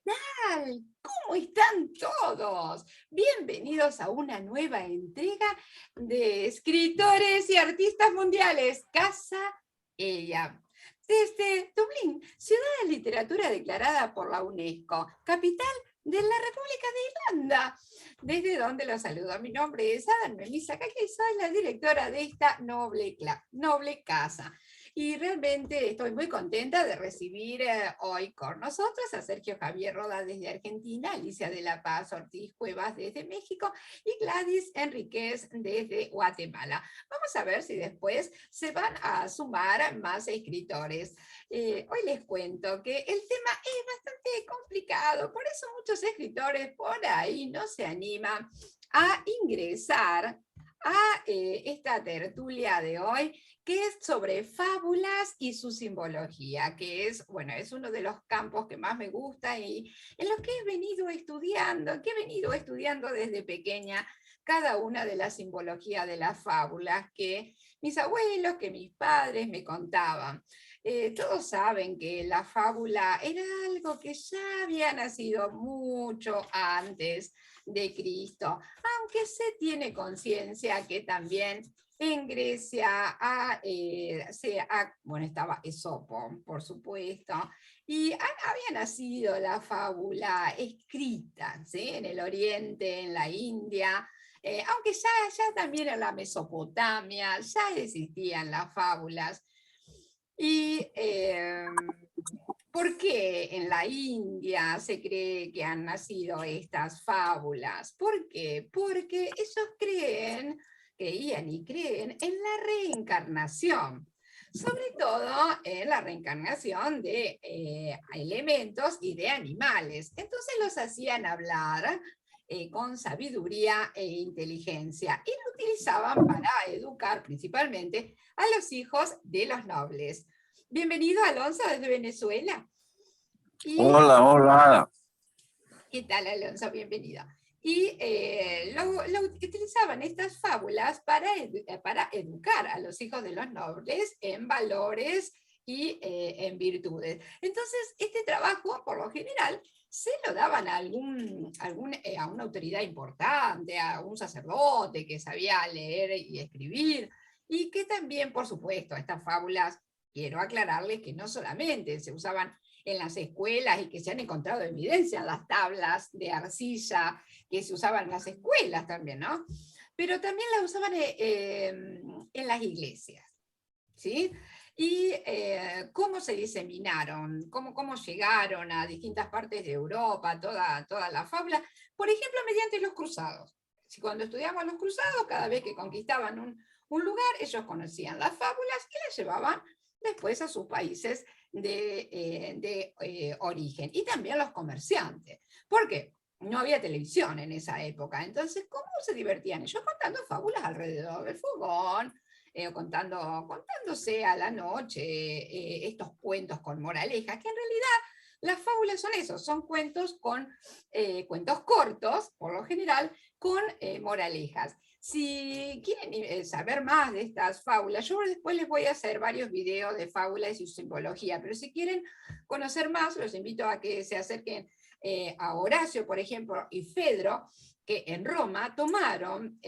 tal? ¿Cómo están todos? Bienvenidos a una nueva entrega de escritores y artistas mundiales. Casa Ella. Desde Dublín, ciudad de literatura declarada por la UNESCO, capital de la República de Irlanda, desde donde los saludo. Mi nombre es Adalme Misakaki y soy la directora de esta noble casa. Y realmente estoy muy contenta de recibir hoy con nosotros a Sergio Javier Roda desde Argentina, Alicia de la Paz Ortiz Cuevas desde México y Gladys Enríquez desde Guatemala. Vamos a ver si después se van a sumar más escritores. Hoy les cuento que el tema es bastante complicado, por eso muchos escritores por ahí no se animan a ingresar a esta tertulia de hoy, que es sobre fábulas y su simbología, que es, bueno, es uno de los campos que más me gusta y en los que he venido estudiando, desde pequeña, cada una de las simbologías de las fábulas que mis abuelos, que mis padres me contaban. Todos saben que la fábula era algo que ya había nacido mucho antes de Cristo, aunque se tiene conciencia que también en Grecia bueno, estaba Esopo, por supuesto, y había nacido la fábula escrita, ¿sí? En el Oriente, en la India, aunque ya también en la Mesopotamia ya existían las fábulas. Y ¿por qué en la India se cree que han nacido estas fábulas? ¿Por qué? Porque ellos creían y creen en la reencarnación, sobre todo en la reencarnación de elementos y de animales. Entonces los hacían hablar con sabiduría e inteligencia y lo utilizaban para educar principalmente a los hijos de los nobles. Bienvenido, Alonso, desde Venezuela. Hola, hola. ¿Qué tal, Alonso? Bienvenido. Y lo utilizaban estas fábulas para educar a los hijos de los nobles en valores y en virtudes. Entonces, este trabajo, por lo general, se lo daban a a una autoridad importante, a un sacerdote que sabía leer y escribir, y que también, por supuesto, estas fábulas, quiero aclararles que no solamente se usaban en las escuelas y que se han encontrado evidencia en las tablas de arcilla que se usaban en las escuelas también, ¿no? Pero también las usaban en las iglesias, ¿sí? Y cómo se diseminaron, cómo llegaron a distintas partes de Europa, toda la fábula, por ejemplo, mediante los cruzados. Si cuando estudiamos los cruzados, cada vez que conquistaban un lugar, ellos conocían las fábulas y las llevaban después a sus países de origen. Y también los comerciantes. ¿Por qué? No había televisión en esa época. Entonces, ¿cómo se divertían ellos? Contando fábulas alrededor del fogón, contándose a la noche estos cuentos con moralejas, que en realidad las fábulas son eso, son cuentos cuentos cortos, por lo general, con moralejas. Si quieren saber más de estas fábulas, yo después les voy a hacer varios videos de fábulas y su simbología, pero si quieren conocer más, los invito a que se acerquen a Horacio, por ejemplo, y Fedro, que en Roma tomaron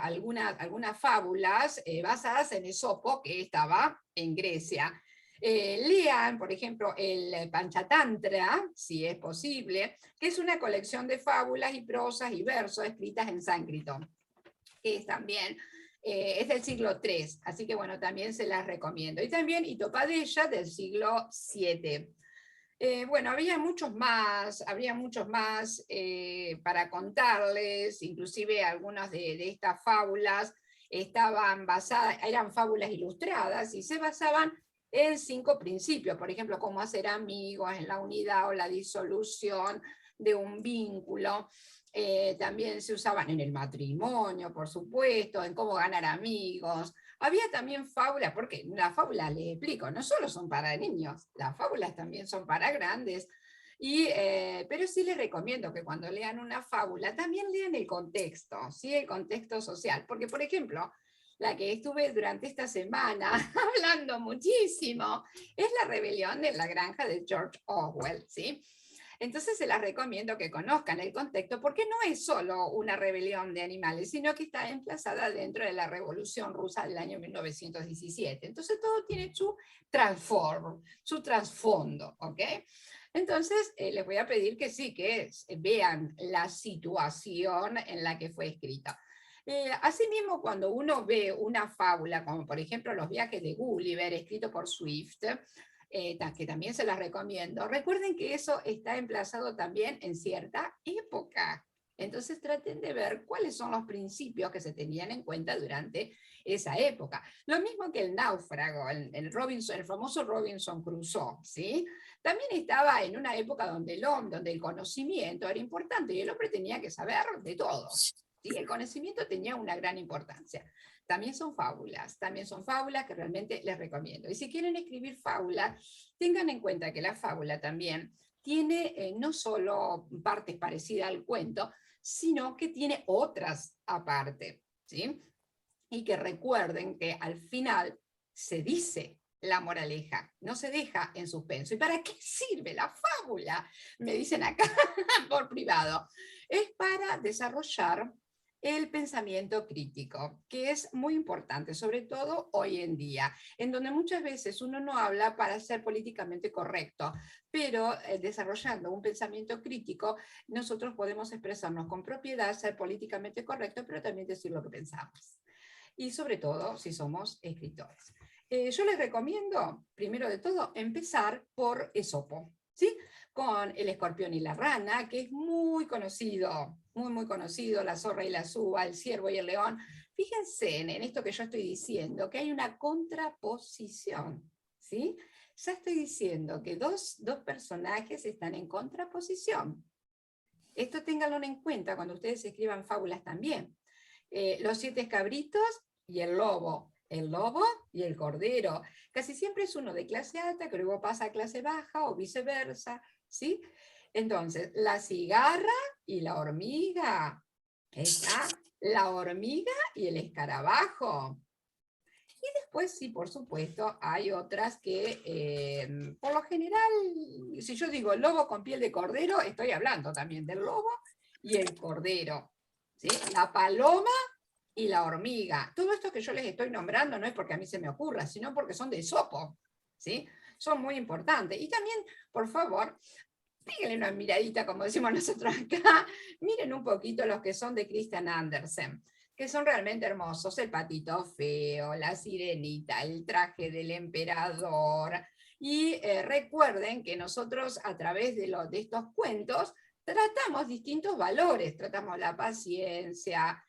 algunas fábulas basadas en Esopo, que estaba en Grecia. Lean, por ejemplo, el Panchatantra, si es posible, que es una colección de fábulas y prosas y versos escritas en sánscrito, que es también es del siglo III, así que bueno, también se las recomiendo. Y también Hitopadella del siglo VII. Bueno, habría muchos más para contarles, inclusive algunas de estas fábulas eran fábulas ilustradas y se basaban en 5 principios, por ejemplo, cómo hacer amigos, en la unidad o la disolución de un vínculo. También se usaban en el matrimonio, por supuesto, en cómo ganar amigos. Había también fábulas, porque las fábulas, les explico, no solo son para niños, las fábulas también son para grandes. Pero sí les recomiendo que cuando lean una fábula también lean el contexto, ¿sí? El contexto social. Porque, por ejemplo, la que estuve durante esta semana hablando muchísimo es La rebelión de la granja de George Orwell, ¿sí? Entonces se las recomiendo que conozcan el contexto, porque no es solo una rebelión de animales, sino que está emplazada dentro de la Revolución Rusa del año 1917. Entonces todo tiene su trasfondo, ¿ok? Entonces les voy a pedir que sí, que vean la situación en la que fue escrita. Asimismo, cuando uno ve una fábula, como por ejemplo Los viajes de Gulliver, escrito por Swift, que también se las recomiendo, recuerden que eso está emplazado también en cierta época. Entonces traten de ver cuáles son los principios que se tenían en cuenta durante esa época. Lo mismo que el náufrago, el famoso Robinson Crusoe, ¿sí? También estaba en una época donde el conocimiento era importante y el hombre tenía que saber de todo. ¿Sí? El conocimiento tenía una gran importancia. También son fábulas que realmente les recomiendo. Y si quieren escribir fábulas, tengan en cuenta que la fábula también tiene no solo partes parecidas al cuento, sino que tiene otras aparte, ¿sí? Y que recuerden que al final se dice la moraleja, no se deja en suspenso. ¿Y para qué sirve la fábula? Me dicen acá por privado. Es para desarrollar el pensamiento crítico, que es muy importante, sobre todo hoy en día, en donde muchas veces uno no habla para ser políticamente correcto, pero desarrollando un pensamiento crítico, nosotros podemos expresarnos con propiedad, ser políticamente correctos, pero también decir lo que pensamos. Y sobre todo si somos escritores. Yo les recomiendo, primero de todo, empezar por Esopo, ¿sí? Con El escorpión y la rana, que es muy conocido, muy conocido, La zorra y la suba, El ciervo y el león. Fíjense en esto que yo estoy diciendo, que hay una contraposición, ¿sí? Ya estoy diciendo que dos personajes están en contraposición. Esto ténganlo en cuenta cuando ustedes escriban fábulas también. Los 7 cabritos y el lobo y el cordero. Casi siempre es uno de clase alta que luego pasa a clase baja o viceversa, ¿sí? Entonces, la cigarra y la hormiga. Está la hormiga y el escarabajo. Y después, sí, por supuesto, hay otras que, por lo general, si yo digo lobo con piel de cordero, estoy hablando también del lobo y el cordero, ¿sí? La paloma y la hormiga. Todo esto que yo les estoy nombrando no es porque a mí se me ocurra, sino porque son de Esopo, ¿sí? Son muy importantes. Y también, por favor, píguenle una miradita, como decimos nosotros acá, miren un poquito los que son de Christian Andersen, que son realmente hermosos: El patito feo, La sirenita, El traje del emperador. Y recuerden que nosotros a través de estos cuentos tratamos distintos valores, tratamos la paciencia,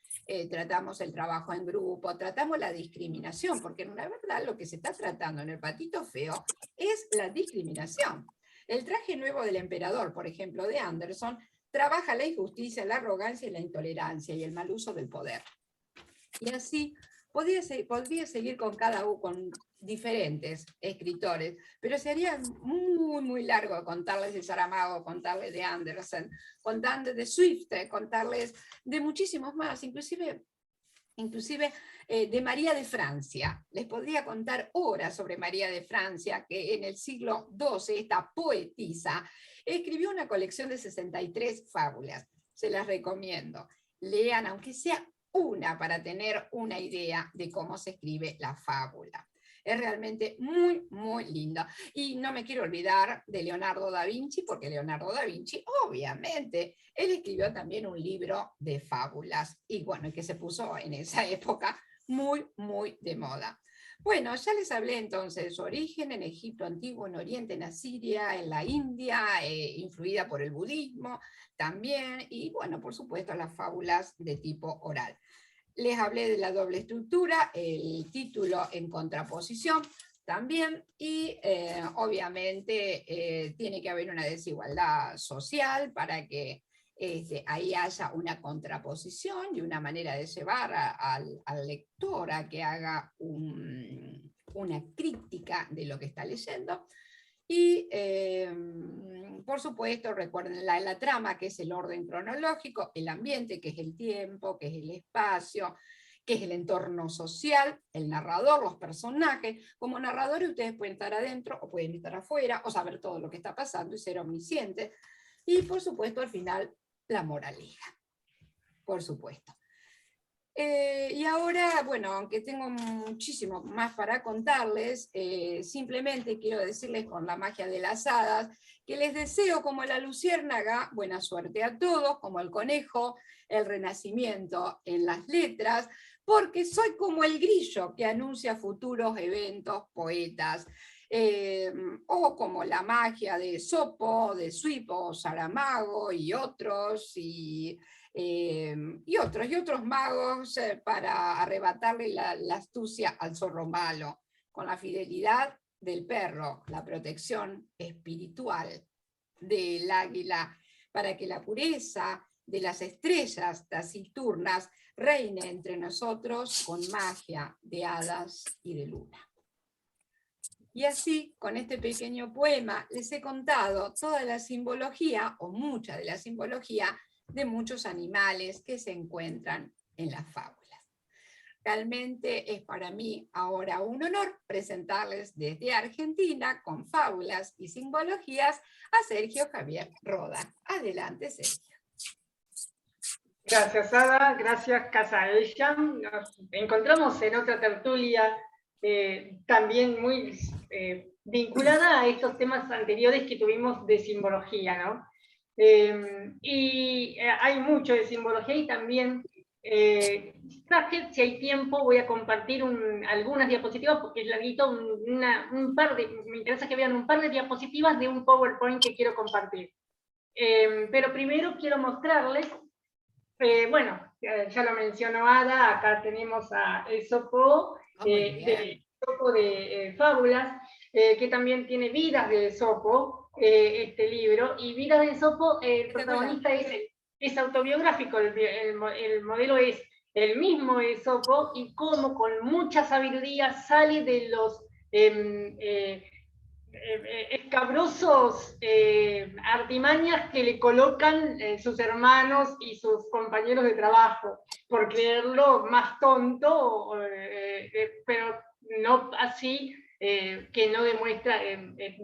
tratamos el trabajo en grupo, tratamos la discriminación, porque en la verdad lo que se está tratando en El patito feo es la discriminación. El traje nuevo del emperador, por ejemplo, de Anderson, trabaja la injusticia, la arrogancia y la intolerancia y el mal uso del poder. Y así podría seguir con con diferentes escritores, pero sería muy largo contarles de Saramago, contarles de Anderson, contarles de Swift, contarles de muchísimos más, inclusive de María de Francia. Les podría contar horas sobre María de Francia, que en el siglo XII, esta poetisa, escribió una colección de 63 fábulas. Se las recomiendo. Lean, aunque sea una, para tener una idea de cómo se escribe la fábula. Es realmente muy linda. Y no me quiero olvidar de Leonardo da Vinci, porque Leonardo da Vinci, obviamente, él escribió también un libro de fábulas, y bueno, que se puso en esa época muy de moda. Bueno, ya les hablé entonces de su origen en Egipto antiguo, en Oriente, en Asiria, en la India, influida por el budismo también, y bueno, por supuesto, las fábulas de tipo oral. Les hablé de la doble estructura, el título en contraposición también, y obviamente tiene que haber una desigualdad social para que ahí haya una contraposición y una manera de llevar al lector a que haga una crítica de lo que está leyendo. Y por supuesto, recuerden la trama, que es el orden cronológico, el ambiente, que es el tiempo, que es el espacio, que es el entorno social, el narrador, los personajes. Como narradores ustedes pueden estar adentro o pueden estar afuera, o saber todo lo que está pasando y ser omniscientes. Y por supuesto al final la moraleja, por supuesto. Y ahora, bueno, aunque tengo muchísimo más para contarles, simplemente quiero decirles con la magia de las hadas que les deseo como la luciérnaga buena suerte a todos, como el conejo, el renacimiento en las letras, porque soy como el grillo que anuncia futuros eventos, poetas, o como la magia de Esopo, de Suipo, Saramago y otros, y otros magos para arrebatarle la astucia al zorro malo, con la fidelidad del perro, la protección espiritual del águila, para que la pureza de las estrellas taciturnas reine entre nosotros con magia de hadas y de luna. Y así, con este pequeño poema, les he contado toda la simbología, o mucha de la simbología, de muchos animales que se encuentran en las fábulas. Realmente es para mí ahora un honor presentarles desde Argentina, con fábulas y simbologías, a Sergio Javier Roda. Adelante, Sergio. Gracias, Ada. Gracias, Casa Ella. Nos encontramos en otra tertulia también muy vinculada a estos temas anteriores que tuvimos de simbología, ¿no? Hay mucho de simbología y también, si hay tiempo, voy a compartir algunas diapositivas porque es larguito, me interesa que vean un par de diapositivas de un PowerPoint que quiero compartir. Pero primero quiero mostrarles, bueno, ya lo mencionó Ada, acá tenemos a Esopo, de Fábulas, que también tiene Vidas de Esopo, este libro, y Vidas de Esopo, el protagonista es autobiográfico, el modelo es el mismo Esopo, y cómo con mucha sabiduría sale de los escabrosos artimañas que le colocan sus hermanos y sus compañeros de trabajo, por creerlo más tonto, pero no así, que no demuestra,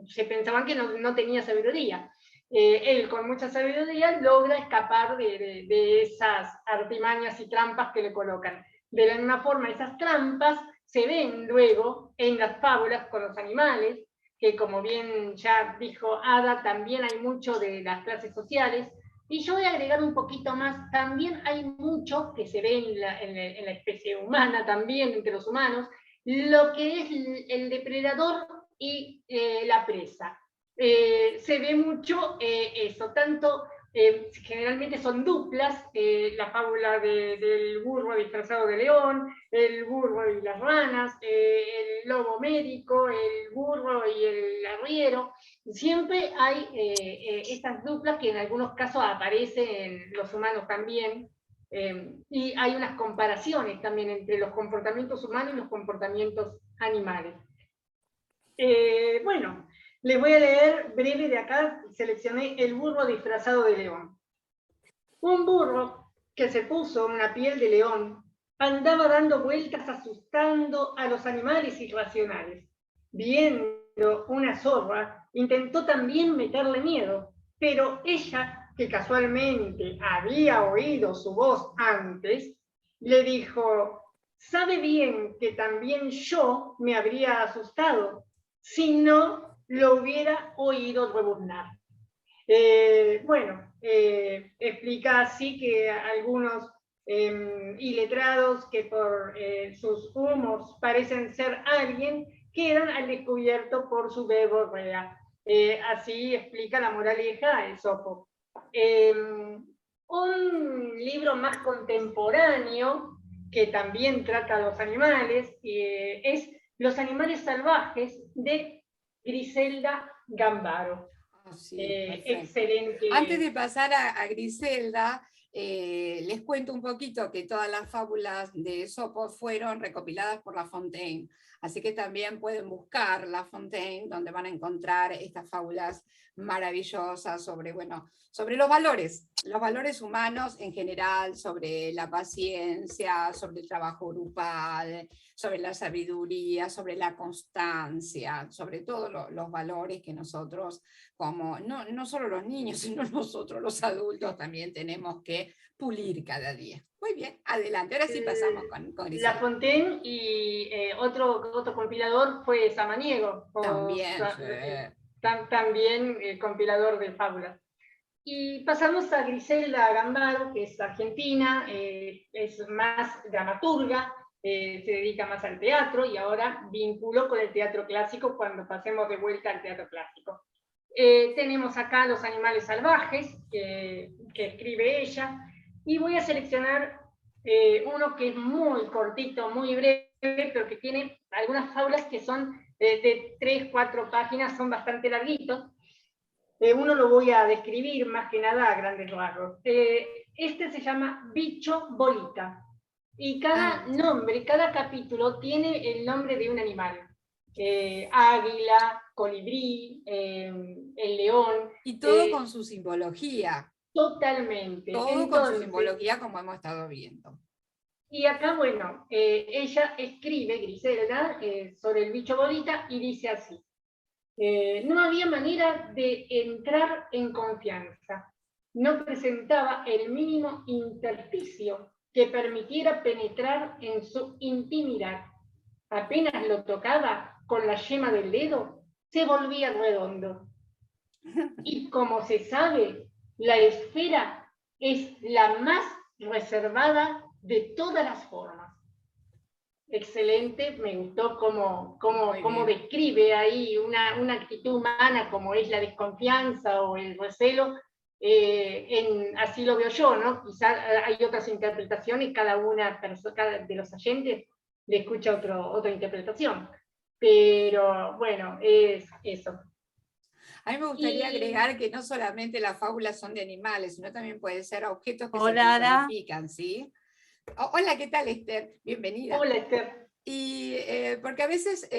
se pensaban que no tenía sabiduría. Él con mucha sabiduría logra escapar de esas artimañas y trampas que le colocan. De la misma forma, esas trampas se ven luego en las fábulas con los animales, que como bien ya dijo Ada, también hay mucho de las clases sociales, y yo voy a agregar un poquito más, también hay mucho que se ve en la especie humana, también entre los humanos, lo que es el depredador y la presa. Se ve mucho eso, tanto generalmente son duplas, la fábula del burro disfrazado de león, el burro y las ranas, el lobo médico, el burro y el arriero. Siempre hay estas duplas que en algunos casos aparecen en los humanos también, y hay unas comparaciones también entre los comportamientos humanos y los comportamientos animales. Bueno, les voy a leer breve de acá, seleccioné el burro disfrazado de león. Un burro que se puso una piel de león andaba dando vueltas asustando a los animales irracionales. Viendo una zorra, intentó también meterle miedo, pero ella, que casualmente había oído su voz antes, le dijo: «Sabe bien que también yo me habría asustado si no lo hubiera oído rebuznar». Bueno, explica así que algunos iletrados que por sus humos parecen ser alguien, quedan al descubierto por su verborrea. Así explica la moraleja Esopo. Un libro más contemporáneo que también trata a los animales es Los animales salvajes, de Griselda Gambaro. Sí, excelente. Antes de pasar a Griselda, les cuento un poquito que todas las fábulas de Esopo fueron recopiladas por La Fontaine. Así que también pueden buscar La Fontaine, donde van a encontrar estas fábulas maravillosas sobre, bueno, sobre los valores humanos en general, sobre la paciencia, sobre el trabajo grupal, sobre la sabiduría, sobre la constancia, sobre todos los valores que nosotros, como no solo los niños, sino nosotros los adultos también tenemos que pulir cada día. Muy bien, adelante. Ahora sí pasamos con La Griselda. Fontaine y otro compilador fue Samaniego, También, sí. También compilador de fábulas. Y pasamos a Griselda Gambaro, que es argentina, es más dramaturga, se dedica más al teatro y ahora vinculó con el teatro clásico cuando pasemos de vuelta al teatro clásico. Tenemos acá Los animales salvajes, que escribe ella, y voy a seleccionar uno que es muy cortito, muy breve, pero que tiene algunas fábulas que son de 3-4 páginas, son bastante larguitos. Uno lo voy a describir más que nada a grandes rasgos. Este se llama Bicho Bolita, y cada nombre, cada capítulo tiene el nombre de un animal. Águila, colibrí, el león. Y todo con su simbología. Totalmente. Todo Entonces, con su simbología, como hemos estado viendo. Y acá, bueno, ella escribe, Griselda, sobre el bicho bolita y dice así. No había manera de entrar en confianza. No presentaba el mínimo intersticio que permitiera penetrar en su intimidad. Apenas lo tocaba con la yema del dedo, se volvía redondo. Y como se sabe, la esfera es la más reservada de todas las formas. Excelente, me gustó cómo describe ahí una actitud humana como es la desconfianza o el recelo. Así lo veo yo, ¿no? Quizá hay otras interpretaciones, cada de los oyentes le escucha otra interpretación. Pero bueno, es eso. A mí me gustaría agregar que no solamente las fábulas son de animales, sino también pueden ser objetos que se personifican, ¿sí? Hola, ¿qué tal, Esther? Bienvenida. Hola, Esther. Y porque a veces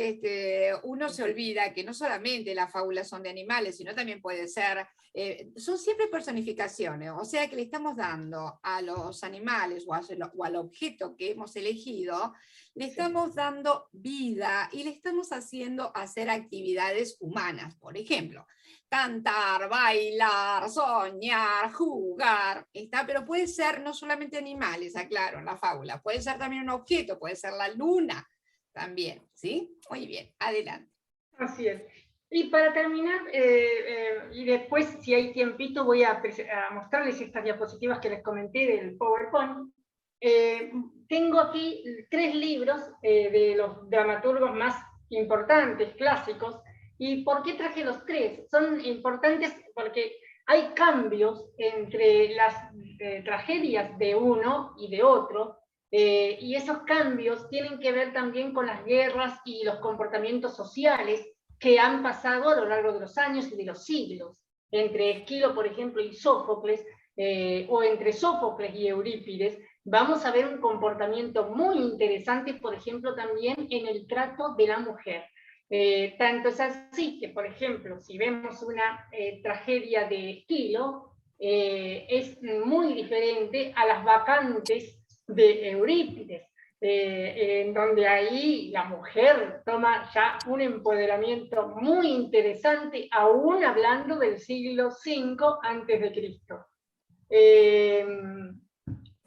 uno se olvida que no solamente las fábulas son de animales, sino también puede ser, son siempre personificaciones, o sea que le estamos dando a los animales o al objeto que hemos elegido, le estamos dando vida y le estamos haciendo hacer actividades humanas, por ejemplo, cantar, bailar, soñar, jugar, pero puede ser no solamente animales, aclaro, en la fábula, puede ser también un objeto, puede ser la luna también, ¿sí? Muy bien, adelante. Así es. Y para terminar, y después, si hay tiempito, voy a mostrarles estas diapositivas que les comenté del PowerPoint. Tengo aquí 3 libros de los dramaturgos más importantes, clásicos. ¿Y por qué traje los 3? Son importantes porque hay cambios entre las tragedias de uno y de otro, y esos cambios tienen que ver también con las guerras y los comportamientos sociales que han pasado a lo largo de los años y de los siglos, entre Esquilo, por ejemplo, y Sófocles, o entre Sófocles y Eurípides. Vamos a ver un comportamiento muy interesante, por ejemplo, también en el trato de la mujer. Tanto es así que, por ejemplo, si vemos una tragedia de Esquilo, es muy diferente a las Bacantes de Eurípides, en donde ahí la mujer toma ya un empoderamiento muy interesante, aún hablando del siglo V antes de Cristo.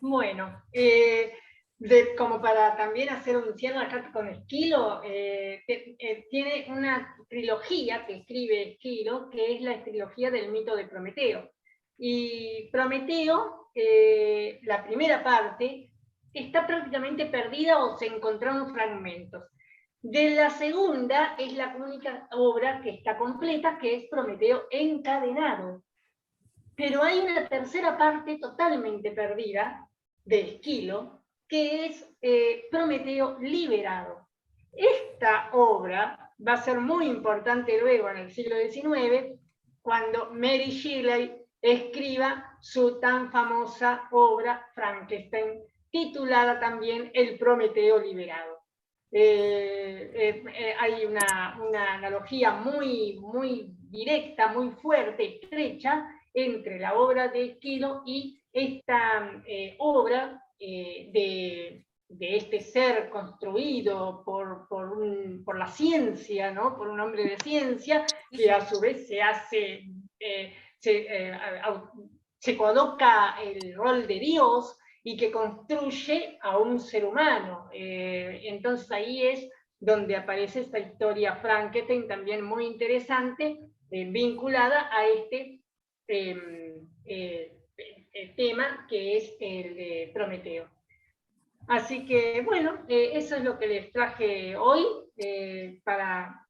Bueno, como para también hacer un cierre acá con Esquilo, tiene una trilogía que escribe Esquilo, que es la trilogía del mito de Prometeo. Y Prometeo, la primera parte, está prácticamente perdida o se encontraron fragmentos. De la segunda es la única obra que está completa, que es Prometeo encadenado. Pero hay una tercera parte totalmente perdida de Esquilo, que es Prometeo liberado. Esta obra va a ser muy importante luego en el siglo XIX, cuando Mary Shelley escriba su tan famosa obra Frankenstein, titulada también El Prometeo liberado. hay una analogía muy, muy directa, muy fuerte, estrecha, entre la obra de Esquilo y esta obra de este ser construido por la ciencia, ¿no? Por un hombre de ciencia, que a su vez se hace, se coloca el rol de Dios y que construye a un ser humano. Entonces ahí es donde aparece esta historia Frankenstein, también muy interesante, vinculada a este tema que es el de Prometeo. Así que bueno, eso es lo que les traje hoy, para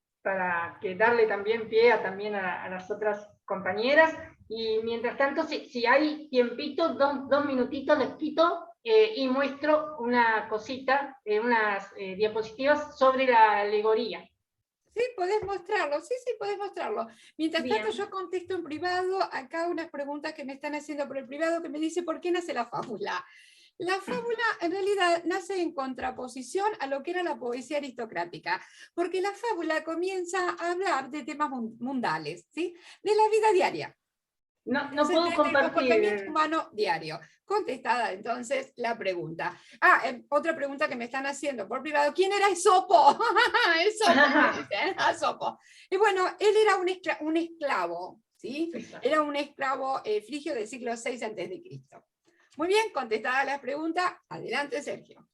que darle también pie también a las otras compañeras. Y mientras tanto, si hay tiempito, dos minutitos les quito y muestro una cosita, unas diapositivas sobre la alegoría. Sí, podés mostrarlo, sí, podés mostrarlo. Mientras tanto, yo contesto en privado acá unas preguntas que me están haciendo por el privado, que me dice, ¿por qué nace la fábula? La fábula en realidad nace en contraposición a lo que era la poesía aristocrática, porque la fábula comienza a hablar de temas mundiales, ¿sí? De la vida diaria. No puedo compartir. El comportamiento humano diario. Contestada entonces la pregunta. Otra pregunta que me están haciendo por privado. ¿Quién era Esopo? Esopo. Y bueno, él era un esclavo, ¿sí? Era un esclavo frigio del siglo VI a.C. Muy bien, contestada la pregunta. Adelante, Sergio.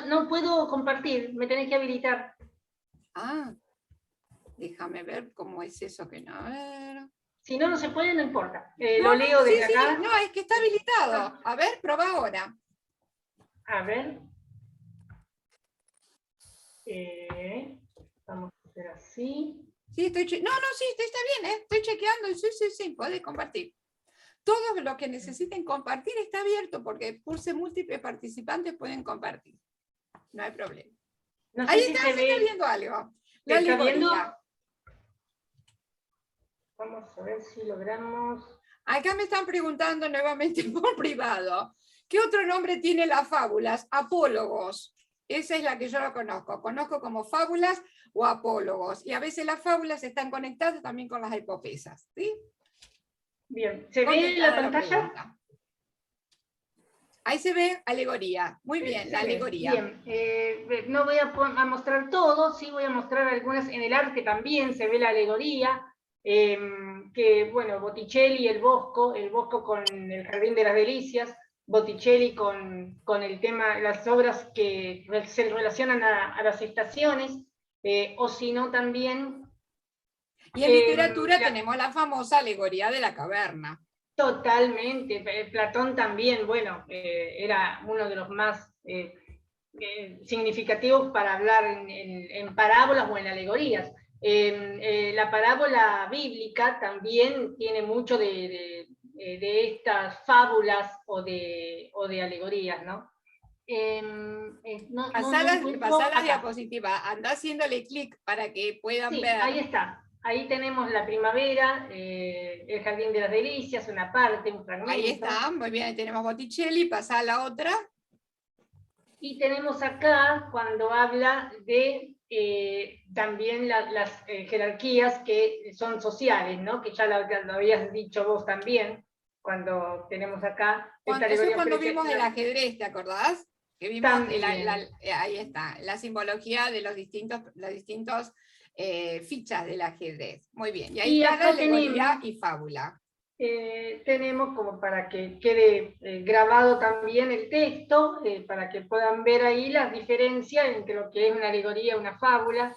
No puedo compartir, me tenés que habilitar. Déjame ver cómo es eso que no... A ver... Si no se puede, no importa. Lo leo desde acá. No, es que está habilitado. A ver, prueba ahora. A ver. Vamos a hacer así. Sí, está bien, estoy chequeando. Sí, puede compartir. Todos los que necesiten compartir está abierto, porque pulse múltiples participantes pueden compartir. No hay problema. No sé Ahí si está viendo algo. La alegoría. Vamos a ver si logramos. Acá me están preguntando nuevamente por privado. ¿Qué otro nombre tiene las fábulas? Apólogos. Esa es la que yo lo conozco. Conozco como fábulas o apólogos. Y a veces las fábulas están conectadas también con las epopesas. ¿Sí? Bien. ¿Se ve la pantalla? Ahí se ve alegoría. Muy bien, la alegoría. Bien. No voy a mostrar todo, sí voy a mostrar algunas. En el arte también se ve la alegoría. Que bueno, Botticelli, el Bosco con el Jardín de las Delicias, Botticelli con el tema, las obras que se relacionan a las estaciones, o si no también... Y en literatura tenemos la famosa alegoría de la caverna. Totalmente, Platón también, bueno, era uno de los más significativos para hablar en parábolas o en alegorías. La parábola bíblica también tiene mucho de estas fábulas o de alegorías, ¿no? Pasá la diapositiva, anda haciéndole clic para que puedan ver. Ahí está. Ahí tenemos la primavera, el Jardín de las Delicias, una parte, un fragmento. Ahí está, muy bien, tenemos Botticelli, pasá a la otra. Y tenemos acá, cuando habla de también las jerarquías que son sociales, ¿no? Que ya lo habías dicho vos también, cuando tenemos acá... Eso es cuando vimos el ajedrez, ¿te acordás? Que vimos ahí está, la simbología de las distintas fichas del ajedrez. Muy bien, y ahí está la alegoría y fábula. Tenemos como para que quede grabado también el texto, para que puedan ver ahí las diferencias entre lo que es una alegoría y una fábula.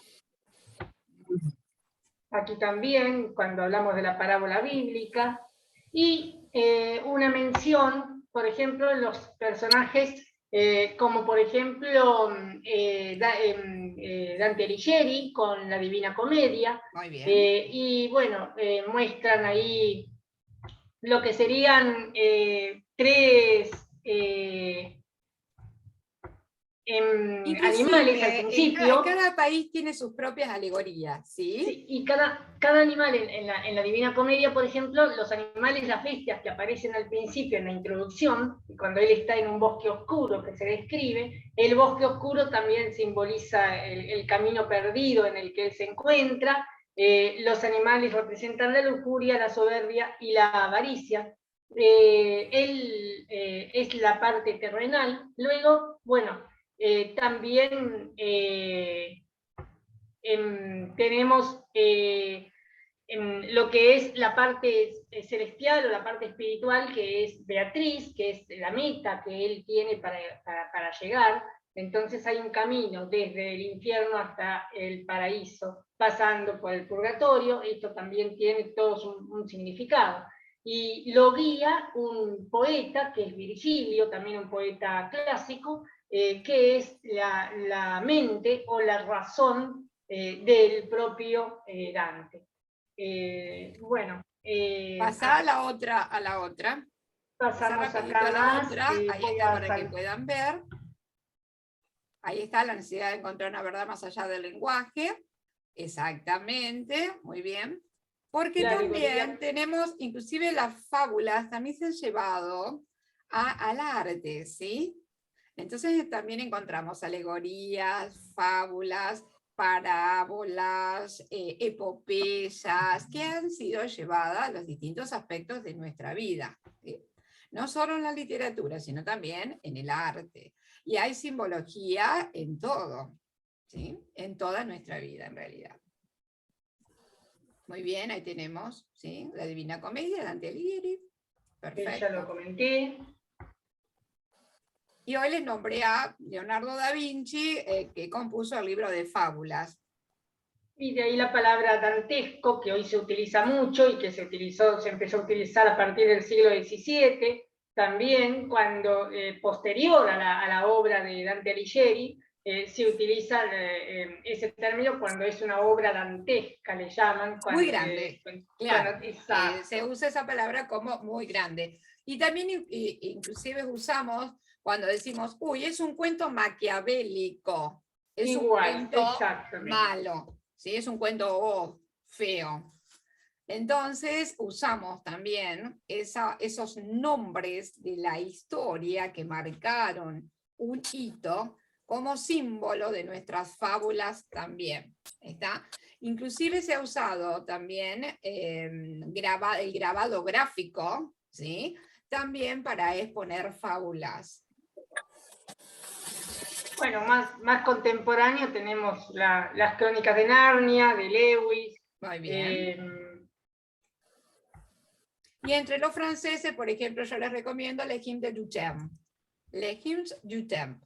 Aquí también, cuando hablamos de la parábola bíblica. Y una mención, por ejemplo, en los personajes, como por ejemplo Dante Alighieri con la Divina Comedia. Muy bien. Y bueno, muestran ahí lo que serían tres animales al principio. Cada país tiene sus propias alegorías, ¿sí? Sí, y cada animal en la Divina Comedia, por ejemplo, los animales, las bestias que aparecen al principio en la introducción, y cuando él está en un bosque oscuro que se describe, el bosque oscuro también simboliza el camino perdido en el que él se encuentra. Los animales representan la lujuria, la soberbia y la avaricia. Él es la parte terrenal. Luego, bueno, también tenemos lo que es la parte celestial o la parte espiritual, que es Beatriz, que es la meta que él tiene para llegar. Entonces hay un camino desde el infierno hasta el paraíso, pasando por el purgatorio. Esto también tiene todo un significado. Y lo guía un poeta, que es Virgilio, también un poeta clásico, que es la mente o la razón del propio Dante. Bueno. Pasá a la otra. Pasamos rapidito acá a la más. otra, ahí está para que puedan ver. Ahí está la necesidad de encontrar una verdad más allá del lenguaje. Exactamente, muy bien. Porque también tenemos, inclusive las fábulas, también se han llevado al arte, ¿sí? Entonces también encontramos alegorías, fábulas, parábolas, epopeyas, que han sido llevadas a los distintos aspectos de nuestra vida, ¿sí? No solo en la literatura, sino también en el arte. Y hay simbología en todo, ¿sí? En toda nuestra vida, en realidad. Muy bien, ahí tenemos, ¿sí? La Divina Comedia de Dante Alighieri. Perfecto. Ya lo comenté. Y hoy les nombré a Leonardo da Vinci, que compuso el libro de fábulas. Y de ahí la palabra dantesco, que hoy se utiliza mucho y que se empezó a utilizar a partir del siglo XVII, también cuando posterior a la obra de Dante Alighieri, se utiliza ese término cuando es una obra dantesca, le llaman. Muy grande, claro. Exacto. Se usa esa palabra como muy grande. Y también inclusive usamos cuando decimos, uy, es un cuento maquiavélico, es Igual, un cuento exactamente. malo, ¿sí? Es un cuento feo. Entonces usamos también esos nombres de la historia que marcaron un hito como símbolo de nuestras fábulas también. ¿Está? Inclusive se ha usado también el grabado gráfico, ¿sí? También para exponer fábulas. Bueno, más contemporáneo tenemos las crónicas de Narnia, de Lewis. Muy bien. Y entre los franceses, por ejemplo, yo les recomiendo Les Hymnes de Duchamp. Les Hymnes Duchamp,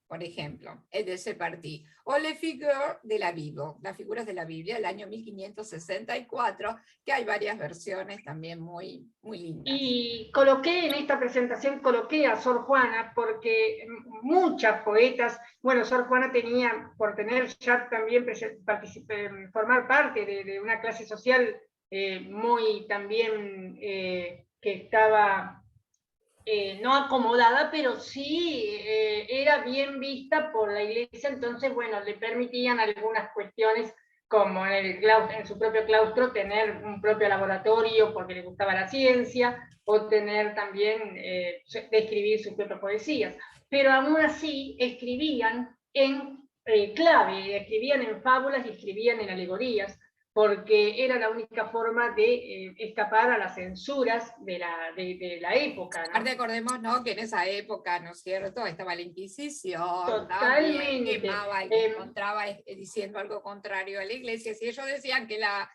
por ejemplo, es de ese partido. O Les Figures de la Bible, las figuras de la Biblia, del año 1564, que hay varias versiones también muy, muy lindas. Y en esta presentación a Sor Juana, porque muchas poetas, bueno, Sor Juana tenía, por tener ya también formar parte de una clase social muy también que estaba no acomodada, pero sí era bien vista por la iglesia. Entonces, bueno, le permitían algunas cuestiones, como en su propio claustro, tener un propio laboratorio porque le gustaba la ciencia, o tener también, escribir sus propias poesías. Pero aún así escribían en clave, escribían en fábulas y escribían en alegorías, porque era la única forma de escapar a las censuras de la época, ¿no? Aparte, acordemos, ¿no?, que en esa época, ¿no es cierto?, estaba la Inquisición, totalmente. también quemaba y que encontraba diciendo algo contrario a la iglesia. Si ellos decían que la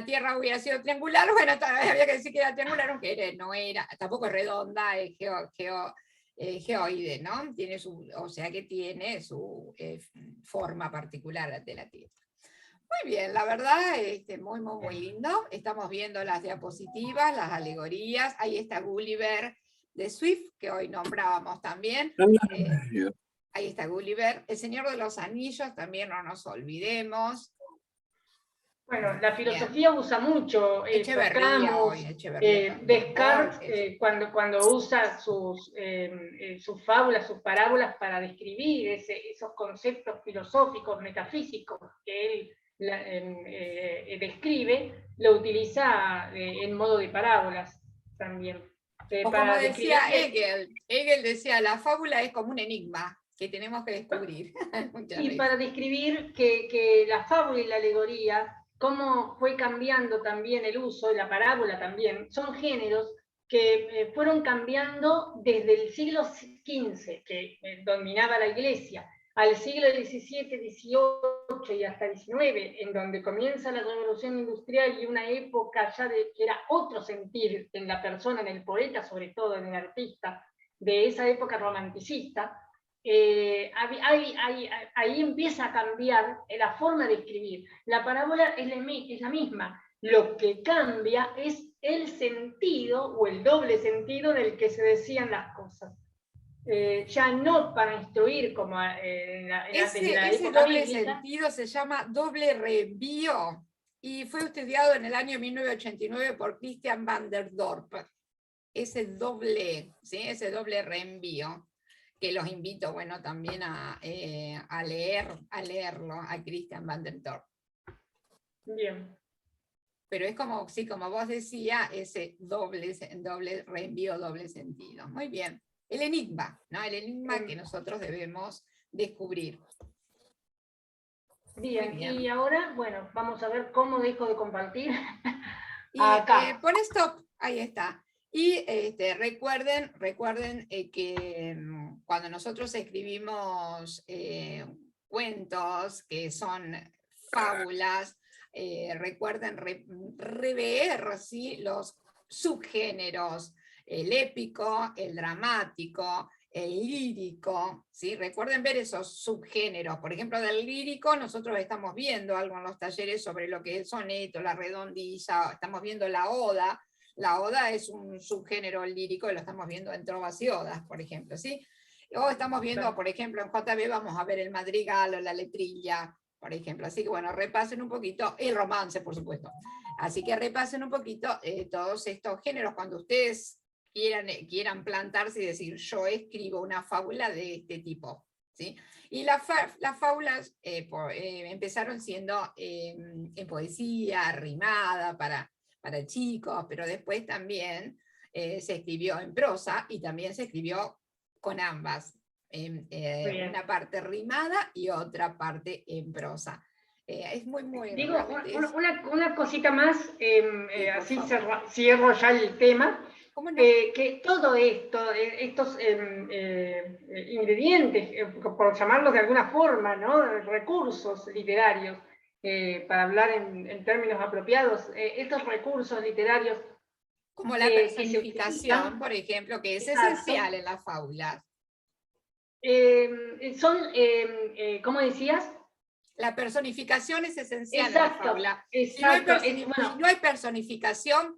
Tierra hubiera sido triangular, bueno, había que decir que era triangular, aunque no era, tampoco es redonda, es geoide, ¿no? O sea que tiene su forma particular de la Tierra. Muy bien, la verdad, muy, muy, muy lindo. Estamos viendo las diapositivas, las alegorías. Ahí está Gulliver de Swift, que hoy nombrábamos también. Ahí está Gulliver. El Señor de los Anillos, también no nos olvidemos. Bueno, la filosofía usa mucho eso. Echeverría hoy, Camus, Echeverría también, Descartes, Borges. cuando usa sus fábulas, sus parábolas para describir esos conceptos filosóficos, metafísicos que él describe, lo utiliza en modo de parábolas también. O como Para decía describir Hegel decía, la fábula es como un enigma que tenemos que descubrir. y para describir que la fábula y la alegoría, cómo fue cambiando también el uso, y la parábola también, son géneros que fueron cambiando desde el siglo XV, que dominaba la Iglesia, al siglo XVII, XVIII y hasta XIX, en donde comienza la Revolución Industrial y una época ya que era otro sentir en la persona, en el poeta, sobre todo en el artista, de esa época romanticista. Ahí empieza a cambiar la forma de escribir. La parábola es la misma. Lo que cambia es el sentido o el doble sentido del que se decían las cosas. Ya no para instruir como en la ese época doble bíblica. sentido se llama doble reenvío y fue estudiado en el año 1989 por Christian van der Dorp. Ese doble, ¿sí? Ese doble reenvío, que los invito, bueno, también a leerlo, a Christian van der Dorp. Bien. Pero es como, sí, como vos decías, ese doble reenvío, doble sentido. Muy bien. El enigma, ¿no? El enigma que nosotros debemos descubrir. Bien, y ahora, bueno, vamos a ver cómo dejo de compartir. Y acá. pon stop, ahí está. Y recuerden que cuando nosotros escribimos cuentos que son fábulas, recuerden rever, ¿sí?, los subgéneros, el épico, el dramático, el lírico, ¿sí? Recuerden ver esos subgéneros. Por ejemplo, del lírico nosotros estamos viendo algo en los talleres sobre lo que es el soneto, la redondilla, estamos viendo la oda. La oda es un subgénero lírico y lo estamos viendo en trovas y odas, por ejemplo, ¿sí? O estamos viendo, por ejemplo, en JB vamos a ver el madrigal o la letrilla, por ejemplo. Así que bueno, repasen un poquito, el romance, por supuesto. Así que repasen un poquito todos estos géneros cuando ustedes quieran plantarse y decir, yo escribo una fábula de este tipo, ¿sí? Y las fábulas empezaron siendo en poesía, rimada, para chicos, pero después también se escribió en prosa y también se escribió con ambas, una parte rimada y otra parte en prosa. Es muy, muy... Digo, una cosita más, sí, así cierro ya el tema. ¿Cómo no? Que todo esto, estos ingredientes, por llamarlos de alguna forma, ¿no?, recursos literarios, para hablar en términos apropiados, estos recursos literarios... Como la personificación, por ejemplo, que es esencial en las fábulas. Son, ¿cómo decías? La personificación es esencial en exacto, la fábula. Exacto. Si no hay personificación,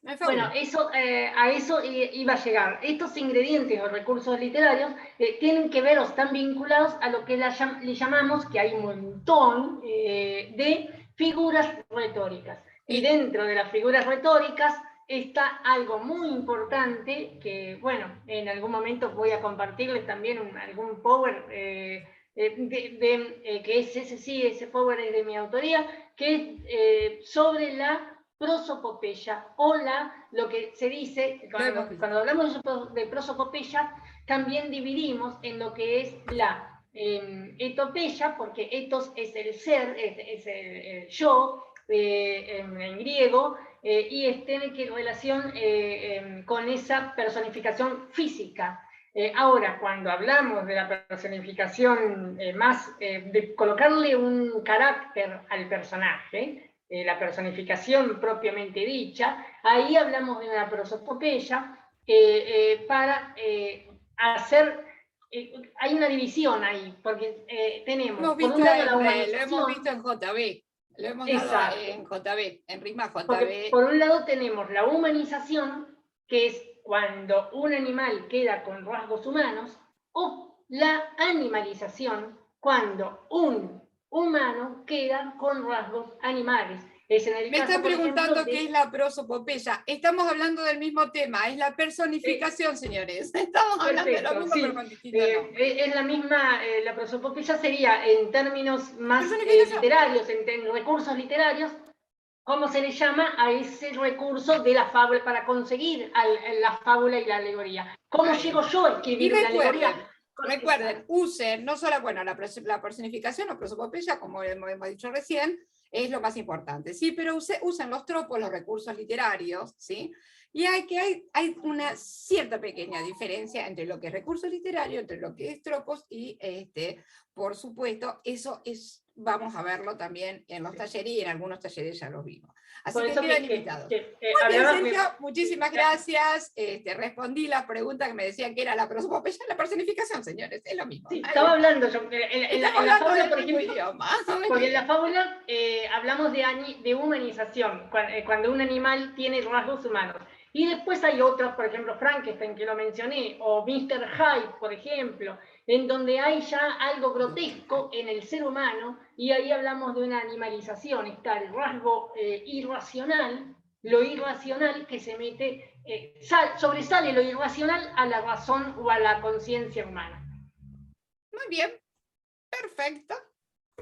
no hay fábula. Bueno, a eso iba a llegar. Estos ingredientes o recursos literarios tienen que ver o están vinculados a lo que le llamamos, que hay un montón de figuras retóricas. Y dentro de las figuras retóricas está algo muy importante que, bueno, en algún momento voy a compartirles también algún power que es ese power es de mi autoría, que es sobre la prosopopeya o lo que se dice, cuando hablamos de prosopopeya, también dividimos en lo que es la etopeya, porque etos es el ser, es el yo, en griego, y tiene que relación con esa personificación física. Ahora, cuando hablamos de la personificación más, de colocarle un carácter al personaje, la personificación propiamente dicha, ahí hablamos de una prosopopeya para hacer... hay una división ahí, porque tenemos, por un lado, la humanización. Lo hemos visto en JB. Lo hemos dado en JB, en rima JB. Porque por un lado tenemos la humanización, que es cuando un animal queda con rasgos humanos, o la animalización, cuando un humano queda con rasgos animales. Es en el Me caso, están por preguntando ejemplo, qué es la prosopopeya. Estamos hablando del mismo tema, es la personificación, señores. Estamos hablando de lo perfecto, mismo, sí. pero con distinto nombre. Es la misma, la prosopopeya sería, en términos más Personificación. literarios, en recursos literarios, ¿cómo se le llama a ese recurso de la fábula, para conseguir la fábula y la alegoría? ¿Cómo Ahí llego está. yo a Y escribir una alegoría? recuerden, usen no solo, bueno, la personificación o prosopopeya, como hemos dicho recién, es lo más importante, ¿sí? Pero usen los tropos, los recursos literarios, ¿sí? Y hay una cierta pequeña diferencia entre lo que es recurso literario, entre lo que es tropos y, por supuesto, eso vamos a verlo también en los talleres y en algunos talleres ya los vimos. Así Por que eso quedan invitados. Muy bien, hablaba Sergio, muchísimas gracias. Respondí la pregunta que me decían que era la prosopopeya, la personificación, señores, es lo mismo. Sí, estaba hablando yo. Estamos En la hablando fábula, del por mismo ejemplo, idioma. porque en la fábula hablamos de humanización, cuando un animal tiene rasgos humanos. Y después hay otros, por ejemplo, Frankenstein, que lo mencioné, o Mr. Hyde, por ejemplo, en donde hay ya algo grotesco en el ser humano, y ahí hablamos de una animalización. Está el rasgo irracional, lo irracional que se mete, sobresale lo irracional a la razón o a la conciencia humana. Muy bien, perfecto.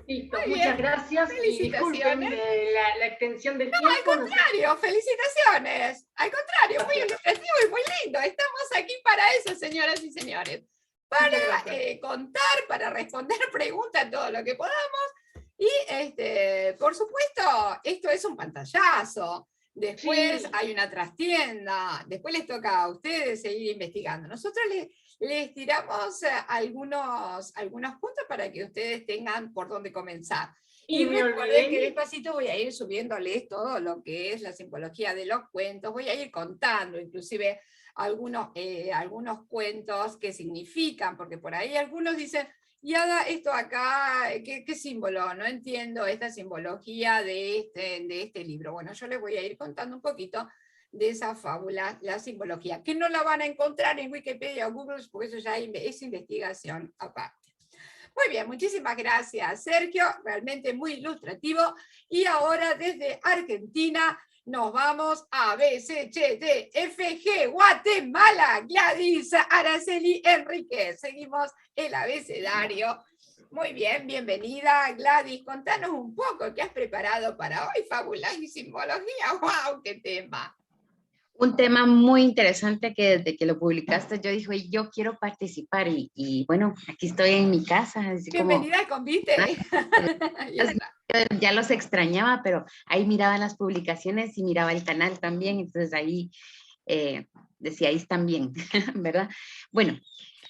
Listo, Muy muchas bien. gracias y disculpen la extensión del tiempo. Al contrario, felicitaciones. Al contrario, muy ilustrativo y muy lindo. Estamos aquí para eso, señoras y señores. Para contar, para responder preguntas, todo lo que podamos. Y, por supuesto, esto es un pantallazo. Después hay una trastienda. Después les toca a ustedes seguir investigando. Nosotros les tiramos algunos puntos para que ustedes tengan por dónde comenzar. Y recuerden que despacito voy a ir subiéndoles todo lo que es la simbología de los cuentos, voy a ir contando inclusive algunos cuentos que significan, porque por ahí algunos dicen, y Ada, esto acá, ¿qué símbolo? No entiendo esta simbología de este libro. Bueno, yo les voy a ir contando un poquito de esa fábula, la simbología, que no la van a encontrar en Wikipedia o Google, porque eso ya es investigación aparte. Muy bien, muchísimas gracias, Sergio, realmente muy ilustrativo. Y ahora desde Argentina nos vamos a B, C, H, D, F, G, Guatemala, Gladys Araceli Enríquez. Seguimos el abecedario. Muy bien, bienvenida Gladys. Contanos un poco qué has preparado para hoy, fábulas y simbología. ¡Wow! ¡Qué tema! Un tema muy interesante que desde que lo publicaste yo dije, yo quiero participar y bueno, aquí estoy en mi casa. Así bienvenida al convite. Ya los extrañaba, pero ahí miraba las publicaciones y miraba el canal también, entonces ahí decía, ahí están bien, ¿verdad? Bueno,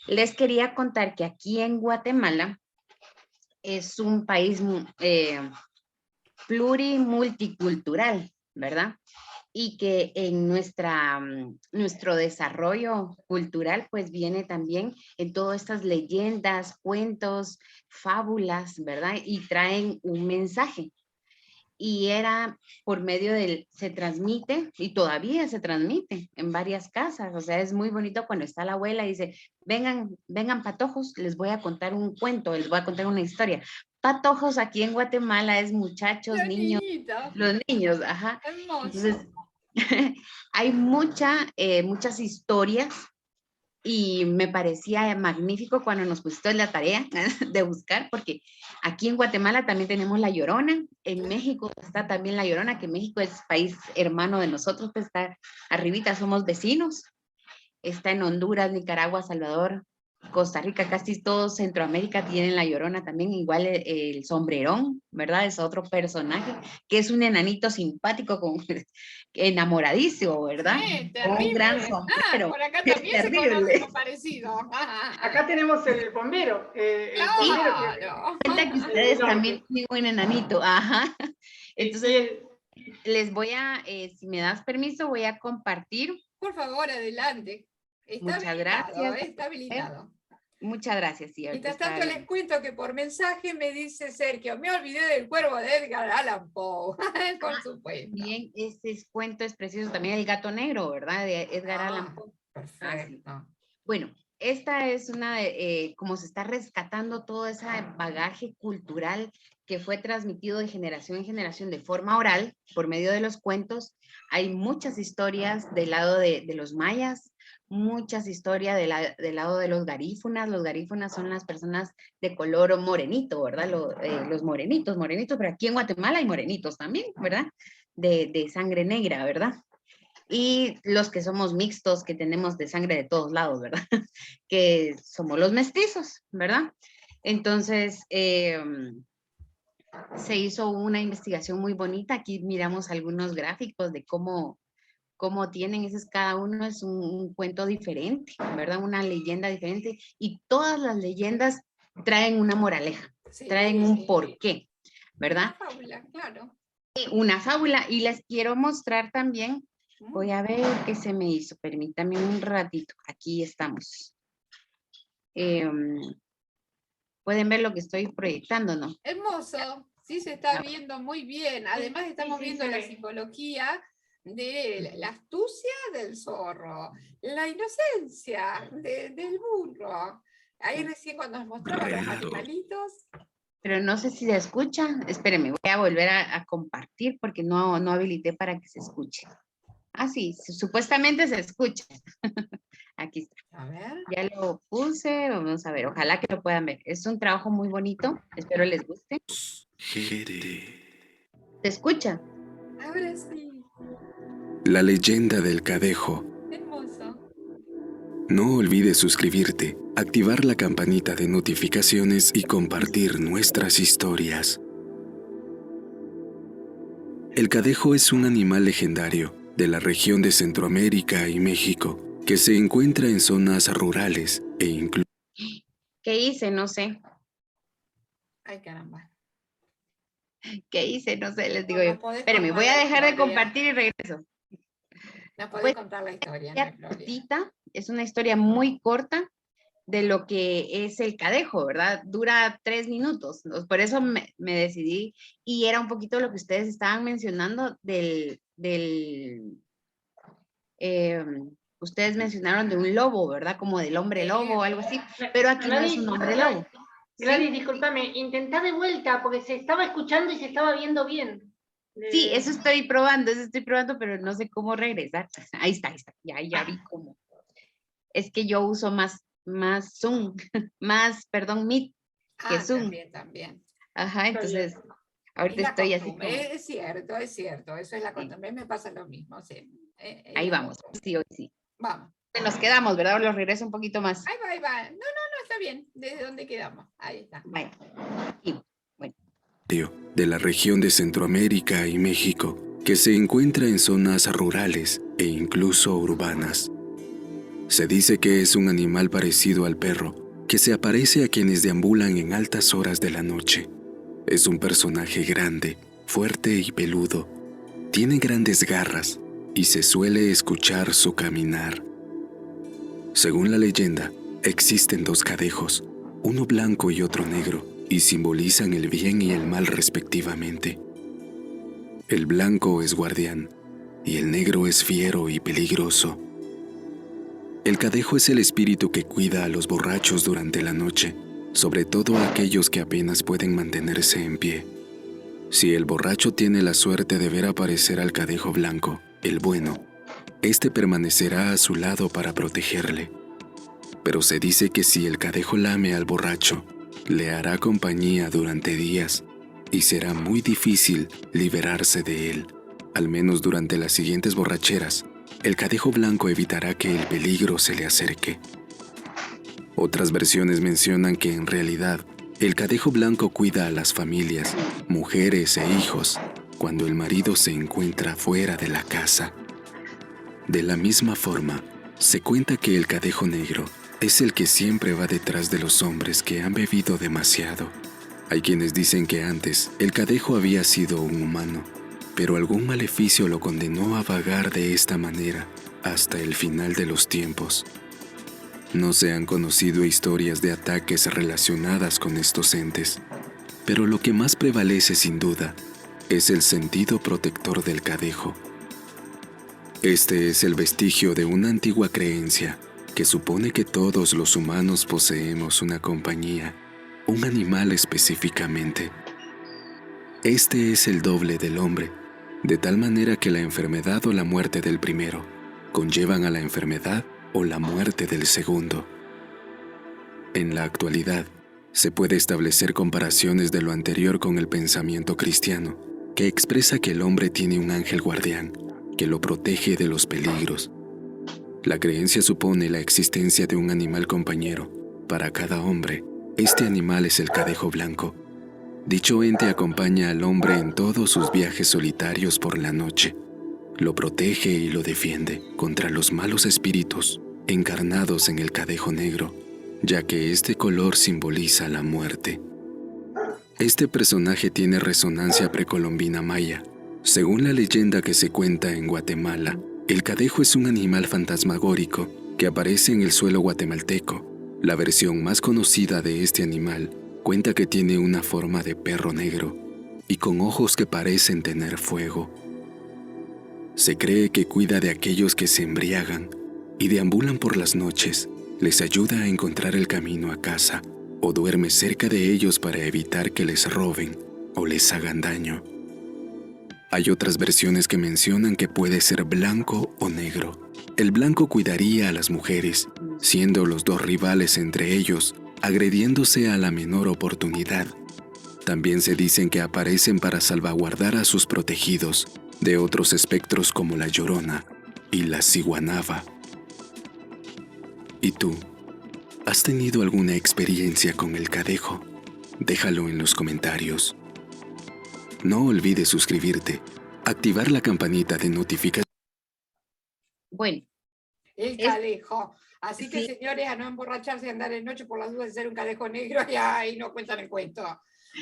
les quería contar que aquí en Guatemala es un país plurimulticultural, ¿verdad? Y que en nuestro desarrollo cultural pues viene también en todas estas leyendas, cuentos, fábulas, ¿verdad? Y traen un mensaje. Y era por medio se transmite, y todavía se transmite en varias casas, o sea, es muy bonito cuando está la abuela y dice, vengan patojos, les voy a contar un cuento, les voy a contar una historia. Patojos aquí en Guatemala es muchachos, niños, los niños, ajá. Hermoso. Entonces, hay muchas historias y me parecía magnífico cuando nos pusiste la tarea de buscar, porque aquí en Guatemala también tenemos La Llorona, en México está también La Llorona, que México es país hermano de nosotros, pues está arribita, somos vecinos, está en Honduras, Nicaragua, Salvador, Costa Rica, casi todo Centroamérica tienen La Llorona también, igual el Sombrerón, ¿verdad? Es otro personaje, que es un enanito simpático, enamoradizo, ¿verdad? Sí, Con un gran terrible. sombrero. Por acá también se conoce lo parecido. Acá tenemos el bombero. Claro. Cuenta que ustedes también tienen un enanito, ajá. Entonces, les voy a, si me das permiso, voy a compartir. Por favor, adelante. Está Muchas habilitado, gracias. está habilitado. Muchas gracias, sí. Mientras tanto les cuento que por mensaje me dice Sergio, me olvidé del cuervo de Edgar Allan Poe, por supuesto. Bien, ese cuento es precioso también, El gato negro, ¿verdad? De Edgar Allan Poe. Perfecto. Bueno, esta es una de, como se está rescatando todo ese bagaje cultural que fue transmitido de generación en generación de forma oral por medio de los cuentos. Hay muchas historias del lado de los mayas, muchas historias del lado de los garífunas. Los garífunas son las personas de color morenito, ¿verdad? Los morenitos, pero aquí en Guatemala hay morenitos también, ¿verdad? De sangre negra, ¿verdad? Y los que somos mixtos, que tenemos de sangre de todos lados, ¿verdad? Que somos los mestizos, ¿verdad? Entonces, se hizo una investigación muy bonita. Aquí miramos algunos gráficos de cómo tienen, ese cada uno es un cuento diferente, ¿verdad? Una leyenda diferente. Y todas las leyendas traen una moraleja, Sí, traen un sí. porqué, ¿verdad? Una fábula, claro. Una fábula. Y les quiero mostrar también. Voy a ver qué se me hizo. Permítame un ratito. Aquí estamos. Pueden ver lo que estoy proyectando, ¿no? Hermoso, sí se está viendo muy bien. Además estamos sí, viendo se la ve. psicología de la astucia del zorro, la inocencia del burro. Ahí recién cuando nos mostraban los animalitos. Pero no sé si se escucha. Espérenme, voy a volver a compartir porque no habilité para que se escuche. Ah, sí, supuestamente se escucha. Aquí está. A ver. Ya lo puse, vamos a ver, ojalá que lo puedan ver. Es un trabajo muy bonito, espero les guste. ¿Se escucha? Ahora sí, La leyenda del Cadejo. hermoso. No olvides suscribirte, activar la campanita de notificaciones y compartir nuestras historias. El cadejo es un animal legendario de la región de Centroamérica y México que se encuentra en zonas rurales e incluso... ¿Qué hice? No sé. Ay, caramba. ¿Qué hice? No sé, les digo No yo. podés Espérenme, contar voy a la dejar de historia. compartir y regreso. No podés Pues, contar la historia, no Ya hay problema. cortita, es una historia muy corta de lo que es el cadejo, ¿verdad? Dura 3 minutos, por eso me decidí, y era un poquito lo que ustedes estaban mencionando ustedes mencionaron de un lobo, ¿verdad? Como del hombre lobo o algo así, pero aquí no es un hombre lobo. Gladys, ¿Sí? discúlpame, intentá de vuelta porque se estaba escuchando y se estaba viendo bien. Sí, eso estoy probando, pero no sé cómo regresar. Ahí está, ya vi cómo. Es que yo uso más Zoom, Meet que Zoom. También. Ajá, entonces, ahorita Es la estoy así costumbre, como... es cierto, eso es la costumbre, me pasa lo mismo, sí. Ahí vamos, sí, hoy sí. Vamos. Nos quedamos, ¿verdad? Los regreso un poquito más. Ahí va. No, está bien. ¿Desde dónde quedamos? Ahí está. Vaya. Y, bueno. de la región de Centroamérica y México que se encuentra en zonas rurales e incluso urbanas. Se dice que es un animal parecido al perro, que se aparece a quienes deambulan en altas horas de la noche. Es un personaje grande, fuerte y peludo. Tiene grandes garras y se suele escuchar su caminar. Según la leyenda, existen 2 cadejos, uno blanco y otro negro, y simbolizan el bien y el mal respectivamente. El blanco es guardián y el negro es fiero y peligroso. El cadejo es el espíritu que cuida a los borrachos durante la noche, sobre todo a aquellos que apenas pueden mantenerse en pie. Si el borracho tiene la suerte de ver aparecer al cadejo blanco, el bueno, este permanecerá a su lado para protegerle. Pero se dice que si el cadejo lame al borracho, le hará compañía durante días y será muy difícil liberarse de él. Al menos durante las siguientes borracheras, el cadejo blanco evitará que el peligro se le acerque. Otras versiones mencionan que en realidad el cadejo blanco cuida a las familias, mujeres e hijos, cuando el marido se encuentra fuera de la casa. De la misma forma, se cuenta que el cadejo negro es el que siempre va detrás de los hombres que han bebido demasiado. Hay quienes dicen que antes el cadejo había sido un humano, pero algún maleficio lo condenó a vagar de esta manera hasta el final de los tiempos. No se han conocido historias de ataques relacionadas con estos entes, pero lo que más prevalece sin duda es el sentido protector del cadejo. Este es el vestigio de una antigua creencia que supone que todos los humanos poseemos una compañía, un animal específicamente. Este es el doble del hombre, de tal manera que la enfermedad o la muerte del primero conllevan a la enfermedad o la muerte del segundo. En la actualidad, se puede establecer comparaciones de lo anterior con el pensamiento cristiano, que expresa que el hombre tiene un ángel guardián, que lo protege de los peligros. La creencia supone la existencia de un animal compañero. Para cada hombre, este animal es el cadejo blanco. Dicho ente acompaña al hombre en todos sus viajes solitarios por la noche. Lo protege y lo defiende contra los malos espíritus encarnados en el cadejo negro, ya que este color simboliza la muerte. Este personaje tiene resonancia precolombina maya. Según la leyenda que se cuenta en Guatemala, el cadejo es un animal fantasmagórico que aparece en el suelo guatemalteco. La versión más conocida de este animal cuenta que tiene una forma de perro negro y con ojos que parecen tener fuego. Se cree que cuida de aquellos que se embriagan y deambulan por las noches, les ayuda a encontrar el camino a casa o duerme cerca de ellos para evitar que les roben o les hagan daño. Hay otras versiones que mencionan que puede ser blanco o negro. El blanco cuidaría a las mujeres, siendo los dos rivales entre ellos, agrediéndose a la menor oportunidad. También se dicen que aparecen para salvaguardar a sus protegidos de otros espectros como la Llorona y la Ciguanaba. ¿Y tú? ¿Has tenido alguna experiencia con el cadejo? Déjalo en los comentarios. No olvides suscribirte, activar la campanita de notificaciones. Bueno, El cadejo. Así que, sí. señores, a no emborracharse y andar de noche por las dudas de ser un cadejo negro, y ahí no cuentan el cuento.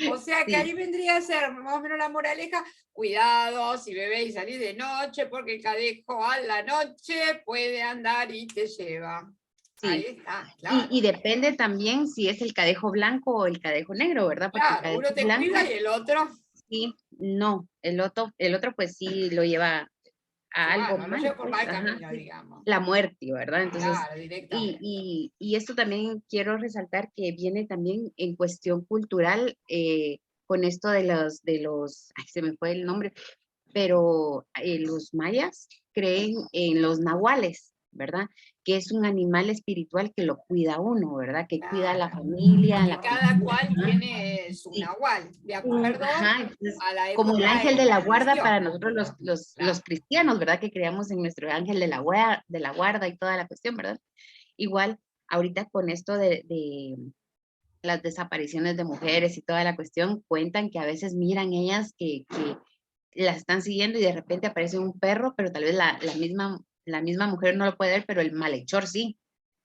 O sea que Sí. ahí vendría a ser más o menos la moraleja: cuidado si bebés y salís de noche, porque el cadejo a la noche puede andar y te lleva. Sí. Ahí está, claro. Y depende también si es el cadejo blanco o el cadejo negro, ¿verdad? Porque el Claro, uno cadejo te blanco, cuida y el otro, sí, no, el otro pues sí lo lleva a algo claro, lo mal, lleva por pues, mal ajá, camino, sí, digamos. la muerte, ¿verdad? Entonces, Claro, directamente. y esto también quiero resaltar que viene también en cuestión cultural con esto ay, se me fue el nombre, pero los mayas creen en los nahuales, ¿verdad? Que es un animal espiritual que lo cuida a uno, ¿verdad? Que cuida a la Claro. familia, a Porque la cada cual cultura. tiene su Sí. nahual, de acuerdo Ajá, entonces, a la como el época ángel de la de guarda para misión. nosotros los Claro. cristianos, ¿verdad? Que creamos en nuestro ángel de la guarda y toda la cuestión, ¿verdad? Igual, ahorita con esto de las desapariciones de mujeres y toda la cuestión, cuentan que a veces miran ellas que las están siguiendo y de repente aparece un perro, pero tal vez la misma mujer no lo puede ver, pero el malhechor sí.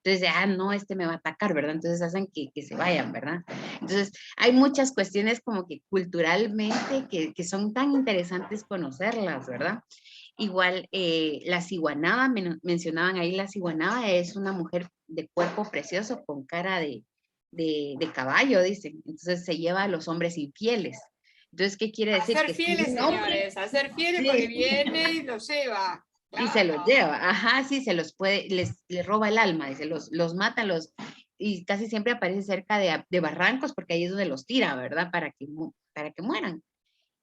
Entonces, no, este me va a atacar, ¿verdad? Entonces hacen que se vayan, ¿verdad? Entonces, hay muchas cuestiones como que culturalmente que son tan interesantes conocerlas, ¿verdad? Igual, la ciguanaba, mencionaban ahí la ciguanaba, es una mujer de cuerpo precioso con cara de caballo, dicen. Entonces se lleva a los hombres infieles. Entonces, ¿qué quiere A decir? ser Que si fieles, un hombre señores, a ser fieles porque sí, viene y los lleva. y se los Claro. lleva, ajá, sí, se los puede, les roba el alma, dice, los mata, y casi siempre aparece cerca de barrancos porque ahí es donde los tira, ¿verdad? Para que mueran.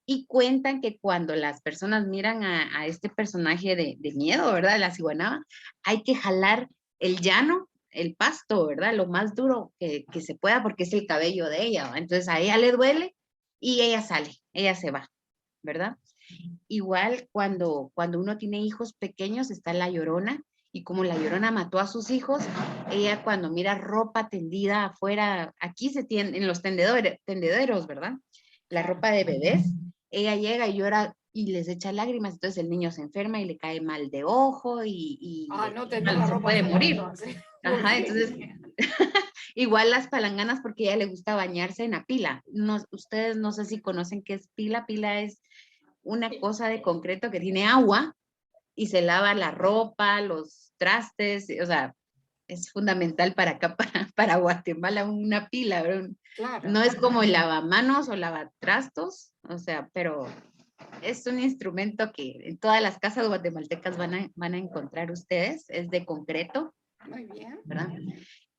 Y cuentan que cuando las personas miran a este personaje de miedo, ¿verdad? La ciguanaba, hay que jalar el llano, el pasto, ¿verdad? Lo más duro que se pueda porque es el cabello de ella, ¿va? Entonces a ella le duele y ella sale, ella se va, ¿verdad? Igual cuando uno tiene hijos pequeños está la Llorona, y como la Llorona mató a sus hijos, ella cuando mira ropa tendida afuera, aquí se tiene en los tendederos, ¿verdad? La ropa de bebés, ella llega y llora y les echa lágrimas, entonces el niño se enferma y le cae mal de ojo No tener la se ropa puede fea, morir. entonces. Ajá, entonces igual las palanganas porque a ella le gusta bañarse en la pila. No, ustedes no sé si conocen qué es pila. Pila es una cosa de concreto que tiene agua y se lava la ropa, los trastes, o sea, es fundamental para acá, para Guatemala, una pila, ¿verdad? Claro. No es como el lavamanos o lavatrastos, o sea, pero es un instrumento que en todas las casas guatemaltecas van a encontrar ustedes, es de concreto Muy bien. ¿verdad?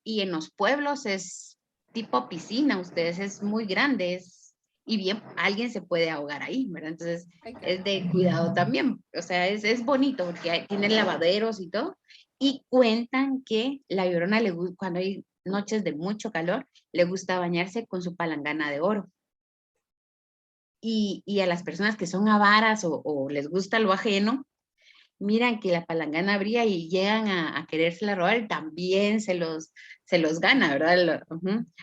Y en los pueblos es tipo piscina, ustedes es muy grande, y bien, alguien se puede ahogar ahí, ¿verdad? Entonces, Ay, es de caramba. cuidado también, o sea, es bonito porque tienen lavaderos y todo, y cuentan que la Llorona, cuando hay noches de mucho calor, le gusta bañarse con su palangana de oro. Y a las personas que son avaras o les gusta lo ajeno, miran que la palangana brilla y llegan a querérsela robar, y también se los gana, ¿verdad?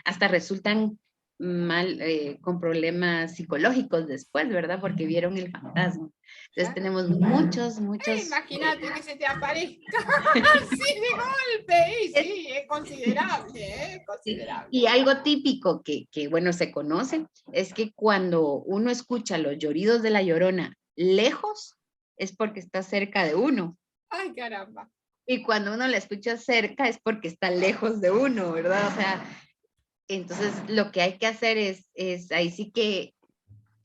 Hasta resultan mal, con problemas psicológicos después, ¿verdad? Porque vieron el fantasma. Entonces Claro. tenemos muchos. Imagínate que se te aparezca así de golpe. Y sí, es considerable, ¿eh? Sí. Considerable. Y algo típico que, bueno, se conoce, es que cuando uno escucha los lloridos de la Llorona lejos, es porque está cerca de uno. Ay, caramba. Y cuando uno la escucha cerca es porque está lejos de uno, ¿verdad? O sea, entonces lo que hay que hacer es ahí sí que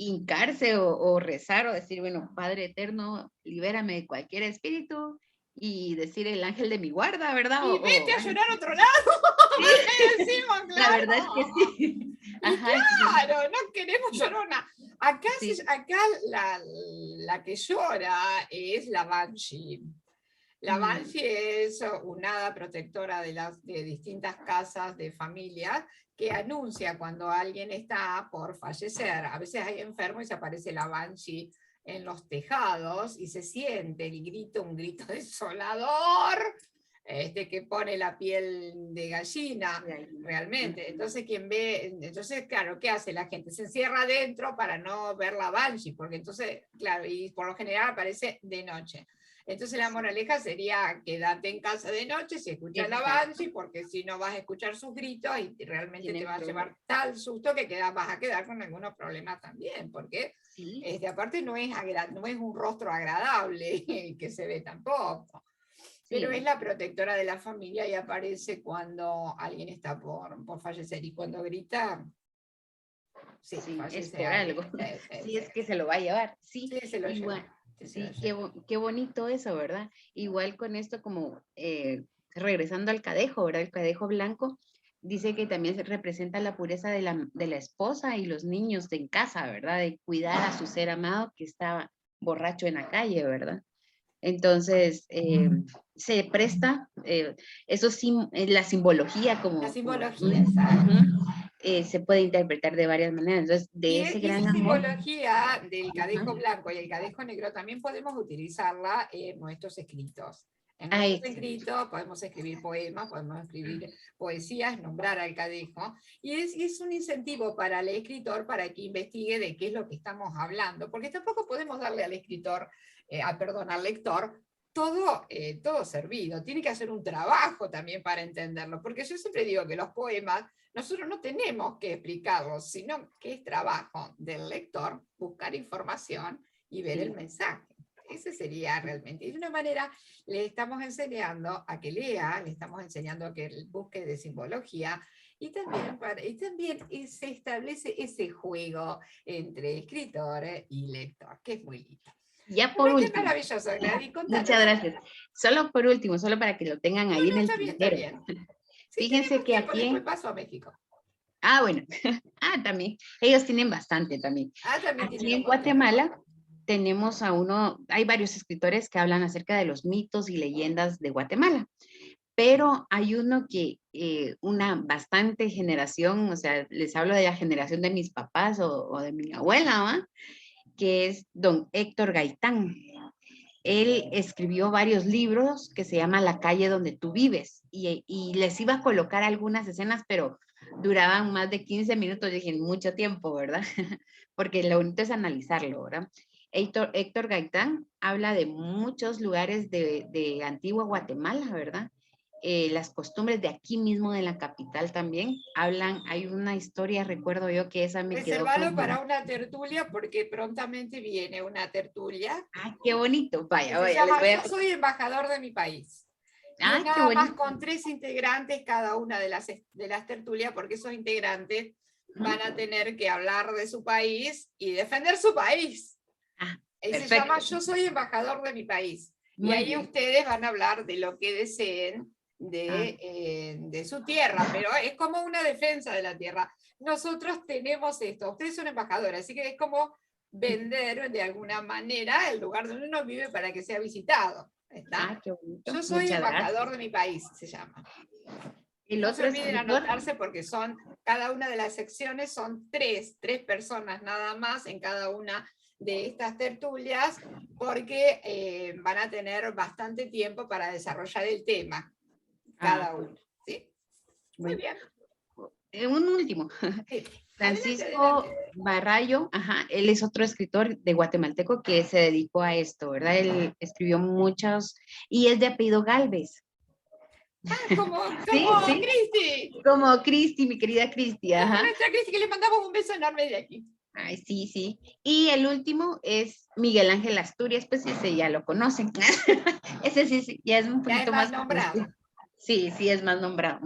hincarse o rezar o decir, bueno, Padre Eterno, libérame de cualquier espíritu, y decir el ángel de mi guarda, ¿verdad? Y vete a llorar a otro lado. Sí, Decimos, la claro. verdad es que sí. Y Ajá, claro, no queremos llorona. Acá, sí. acá la que llora es la Banshee. La Banshee es una hada protectora de distintas casas de familias que anuncia cuando alguien está por fallecer. A veces hay enfermo y se aparece la Banshee en los tejados y se siente el grito, un grito desolador, que pone la piel de gallina, realmente. Entonces, entonces, claro, ¿qué hace la gente? Se encierra adentro para no ver la Banshee, porque entonces, claro, y por lo general aparece de noche. Entonces la moraleja sería quédate en casa de noche si escuchas la Banshee, porque si no vas a escuchar sus gritos y realmente te va a llevar tal susto que vas a quedar con algunos problemas también, porque Sí. aparte no es un rostro agradable que se ve tampoco. Pero es la protectora de la familia y aparece cuando alguien está por fallecer, y cuando grita, sí, es por algo. Sí, es que se lo va a llevar. Sí, sí, se lo igual. lleva. Sí, qué bonito eso, ¿verdad? Igual con esto, como regresando al cadejo, ¿verdad? El cadejo blanco dice que también representa la pureza de la esposa y los niños en casa, ¿verdad? De cuidar a su ser amado que está borracho en la calle, ¿verdad? Entonces, se presta, eso sí, la simbología como... La simbología, exacto. Se puede interpretar de varias maneras. Entonces, de ese gran esa amor... simbología del cadejo blanco y el cadejo negro también podemos utilizarla en nuestros escritos. En nuestros escritos podemos escribir poemas, podemos escribir poesías, nombrar al cadejo, y es un incentivo para el escritor para que investigue de qué es lo que estamos hablando, porque tampoco podemos darle al escritor, al lector, todo servido. Tiene que hacer un trabajo también para entenderlo, porque yo siempre digo que los poemas nosotros no tenemos que explicarlos, sino que es trabajo del lector buscar información y ver el mensaje. Ese sería realmente. Y de una manera le estamos enseñando a que lea, le estamos enseñando a que busque de simbología, y también se establece ese juego entre escritor y lector, que es muy lindo. Ya por último. Qué maravilloso, Gladys. Muchas gracias. Solo por último, solo para que lo tengan ahí en el tintero. Está bien. Sí, fíjense que tiempo, aquí... después paso a México. Ah, bueno. También. Ellos tienen bastante también. También aquí en Guatemala tenemos hay varios escritores que hablan acerca de los mitos y leyendas de Guatemala, pero hay uno que una bastante generación, o sea, les hablo de la generación de mis papás o de mi abuela, ¿va? Que es don Héctor Gaitán. Él escribió varios libros que se llama La calle donde tú vives, y les iba a colocar algunas escenas, pero duraban más de 15 minutos, dije, mucho tiempo, ¿verdad? Porque lo bonito es analizarlo, ¿verdad? Héctor Gaitán habla de muchos lugares de antigua Guatemala, ¿verdad? Las costumbres de aquí mismo de la capital también hablan. Hay una historia, recuerdo yo, que esa me quedó reservalo para una tertulia, porque prontamente viene una tertulia. Qué bonito, vaya. Yo soy embajador de mi país. Y nada más con 3 integrantes cada una de las tertulias, porque esos integrantes van a tener que hablar de su país y defender su país. Se llama Yo soy embajador de mi país. Y ahí ustedes van a hablar de lo que deseen, de su tierra, pero es como una defensa de la tierra. Nosotros tenemos esto, ustedes son embajadores, así que es como vender de alguna manera el lugar donde uno vive para que sea visitado. ¿Está? Qué bonito. Yo soy Muchas embajador gracias. de mi país, se llama. El No otro se olviden escritor, anotarse porque cada una de las secciones son tres personas nada más en cada una de estas tertulias, porque van a tener bastante tiempo para desarrollar el tema, cada uno. ¿Sí? Muy bien. un último. Sí. Francisco Adelante. Barrayo, él es otro escritor de guatemalteco que se dedicó a esto, ¿verdad? Él escribió muchos, y es de apellido Galvez. Como Sí. Cristi. Como Cristi, mi querida Cristi, Como nuestra Cristi, que le mandamos un beso enorme de aquí. Ay, sí. Y el último es Miguel Ángel Asturias, pues ese ya lo conocen. Ese sí, ya es un poquito Ya es más nombrado. Sí, es más nombrado.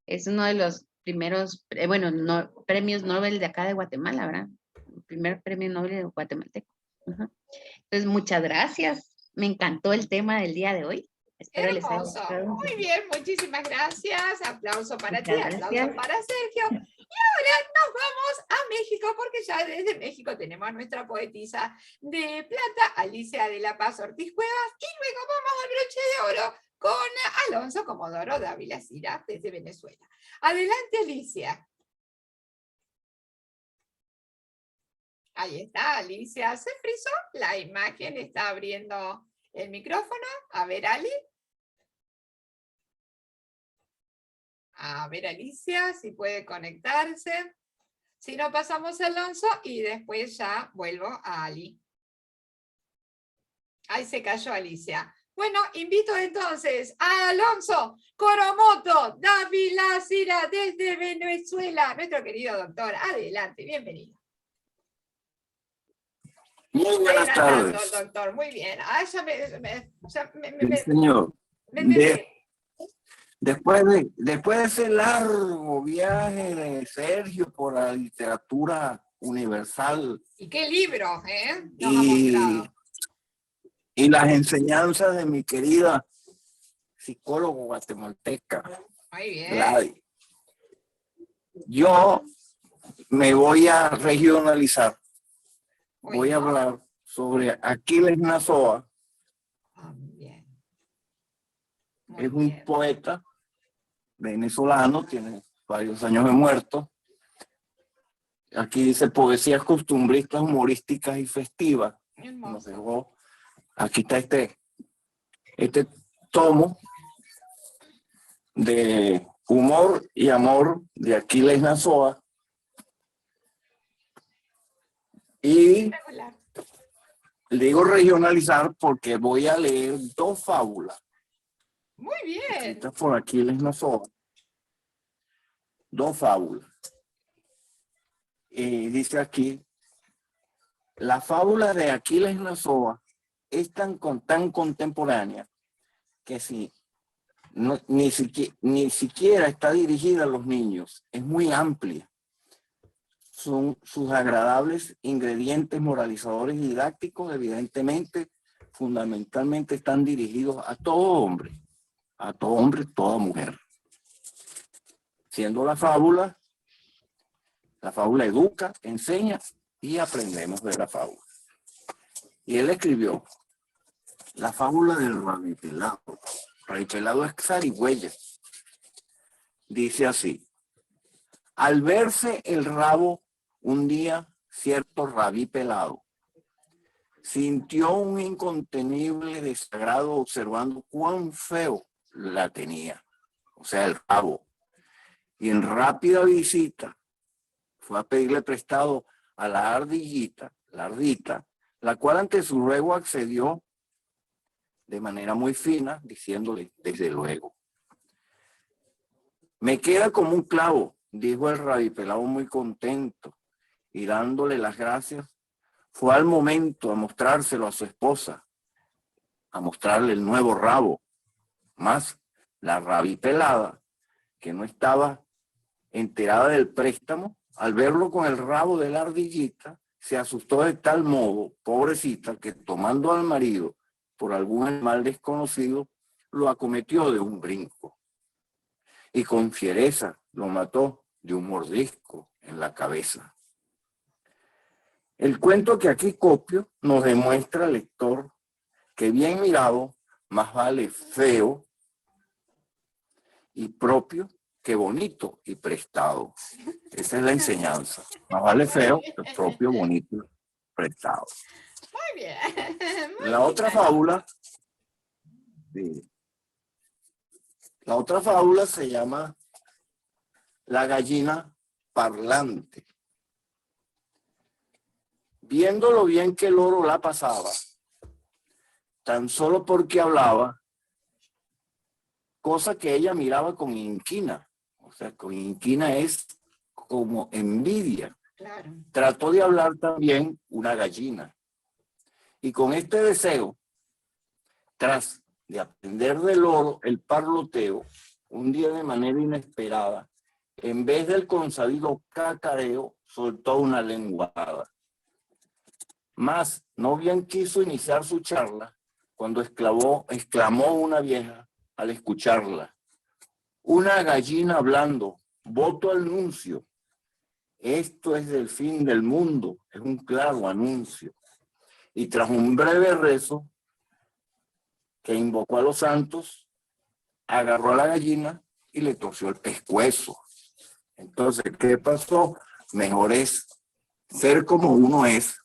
Es uno de los primeros, premios Nobel de acá de Guatemala, ¿verdad? El primer premio Nobel de guatemalteco. Entonces, muchas gracias. Me encantó el tema del día de hoy. Espero les haya Hermoso. gustado. Muy bien, muchísimas gracias. Aplauso para ti, Muchas aplauso gracias. para Sergio. Y ahora nos vamos a México, porque ya desde México tenemos a nuestra poetisa de plata, Alicia de la Paz Ortiz Cuevas, y luego vamos al broche de oro con Alonso Comodoro Dávila Cira desde Venezuela. Adelante, Alicia. Ahí está, Alicia se frizó, la imagen está abriendo el micrófono. A ver, Ali. A ver, Alicia, si puede conectarse. Si no, pasamos a Alonso y después ya vuelvo a Ali. Ahí se cayó Alicia. Bueno, invito entonces a Alonso Coromoto Dávila Cira desde Venezuela, nuestro querido doctor. Adelante, bienvenido. Muy buenas tardes. Doctor, muy bien. Sí, señor. Me Después de ese largo viaje de Sergio por la literatura universal ¿Y qué libro, nos ha mostrado? y las enseñanzas de mi querida psicóloga guatemalteca, Muy bien. Gladys, yo me voy a regionalizar. Voy a hablar sobre Aquiles Nazoa. Bien. Es un poeta venezolano, tiene varios años de muerto. Aquí dice poesías costumbristas, humorísticas y festivas. Nos dejó, aquí está este tomo de humor y amor de Aquiles Nazoa. Y digo regionalizar porque voy a leer dos fábulas. Muy bien. Estas por Aquiles Nazoa. Dos fábulas. Y dice aquí, la fábula de Aquiles Nazoa es tan contemporánea que ni siquiera está dirigida a los niños. Es muy amplia. Sus agradables ingredientes moralizadores y didácticos, evidentemente, fundamentalmente están dirigidos a todo hombre, toda mujer. Siendo la fábula educa, enseña y aprendemos de la fábula. Y él escribió la fábula del rabipelado. Rabipelado es zarigüeya. Dice así: al verse el rabo un día, cierto rabí pelado sintió un incontenible desagrado observando cuán feo la tenía, o sea, el rabo. Y en rápida visita fue a pedirle prestado a la ardillita, la cual ante su ruego accedió de manera muy fina, diciéndole, desde luego. Me queda como un clavo, dijo el rabipelado muy contento, y dándole las gracias, fue al momento a mostrárselo a su esposa, a mostrarle el nuevo rabo. Más la rabipelada, que no estaba enterada del préstamo, al verlo con el rabo de la ardillita, se asustó de tal modo, pobrecita, que tomando al marido por algún animal desconocido, lo acometió de un brinco. y con fiereza lo mató de un mordisco en la cabeza. El cuento que aquí copio nos demuestra al lector que bien mirado más vale feo y propio que bonito y prestado. Esa es la enseñanza. Más vale feo que propio, bonito y prestado. Muy bien. La otra fábula, la otra fábula se llama La gallina parlante. Viendo lo bien que el loro la pasaba, tan solo porque hablaba, cosa que ella miraba con inquina. O sea, con inquina es como envidia. Claro. Trató de hablar también una gallina. Y con este deseo, tras de aprender del loro el parloteo, un día de manera inesperada, en vez del consabido cacareo, soltó una lenguada. Mas no bien quiso iniciar su charla cuando exclamó una vieja al escucharla: una gallina hablando, voto al nuncio. Esto es del fin del mundo, es un claro anuncio. Y tras un breve rezo que invocó a los santos, agarró a la gallina y le torció el pescuezo. Entonces, ¿qué pasó? Mejor es ser como uno es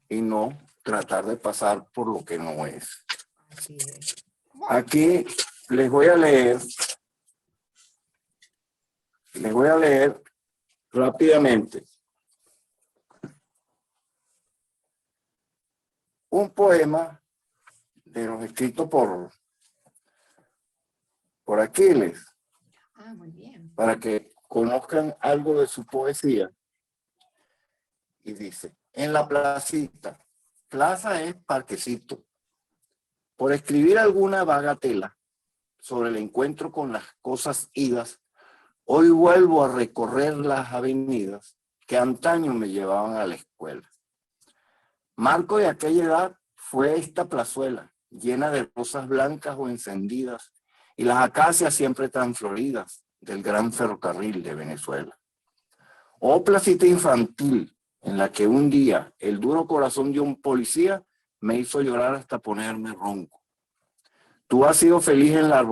y no tratar de pasar por lo que no es. Así es. Aquí les voy a leer rápidamente un poema de los escritos por Aquiles, Ah, muy bien. para que conozcan algo de su poesía. Y dice: en la placita, plaza es parquecito, por escribir alguna bagatela sobre el encuentro con las cosas idas, hoy vuelvo a recorrer las avenidas que antaño me llevaban a la escuela. Marco de aquella edad fue esta plazuela, llena de rosas blancas o encendidas, y las acacias siempre tan floridas del gran ferrocarril de Venezuela. Oh placita infantil, en la que un día el duro corazón de un policía me hizo llorar hasta ponerme ronco. Tú has sido feliz en la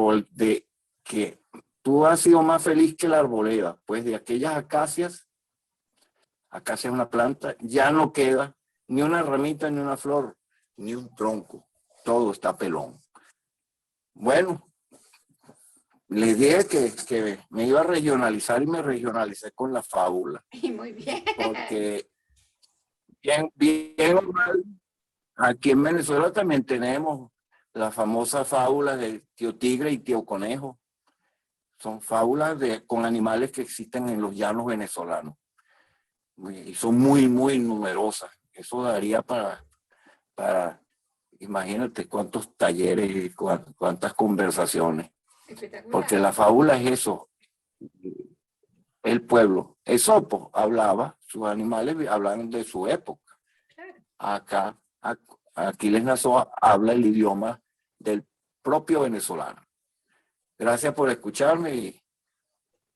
tú has sido más feliz que la arboleda, pues de aquellas acacias es una planta, ya no queda ni una ramita, ni una flor, ni un tronco. Todo está pelón. Bueno, les dije que me iba a regionalizar y me regionalicé con la fábula. Y muy bien. Porque bien o mal, aquí en Venezuela también tenemos la famosa fábula de Tío Tigre y Tío Conejo. Son fábulas con animales que existen en los llanos venezolanos. Y son muy, muy numerosas. Eso daría para imagínate cuántos talleres y cuántas conversaciones. Espectacular. Porque la fábula es eso. El pueblo. Esopo hablaba, sus animales hablaban de su época. Claro. Aquí les Nazoa habla el idioma del propio venezolano. Gracias por escucharme y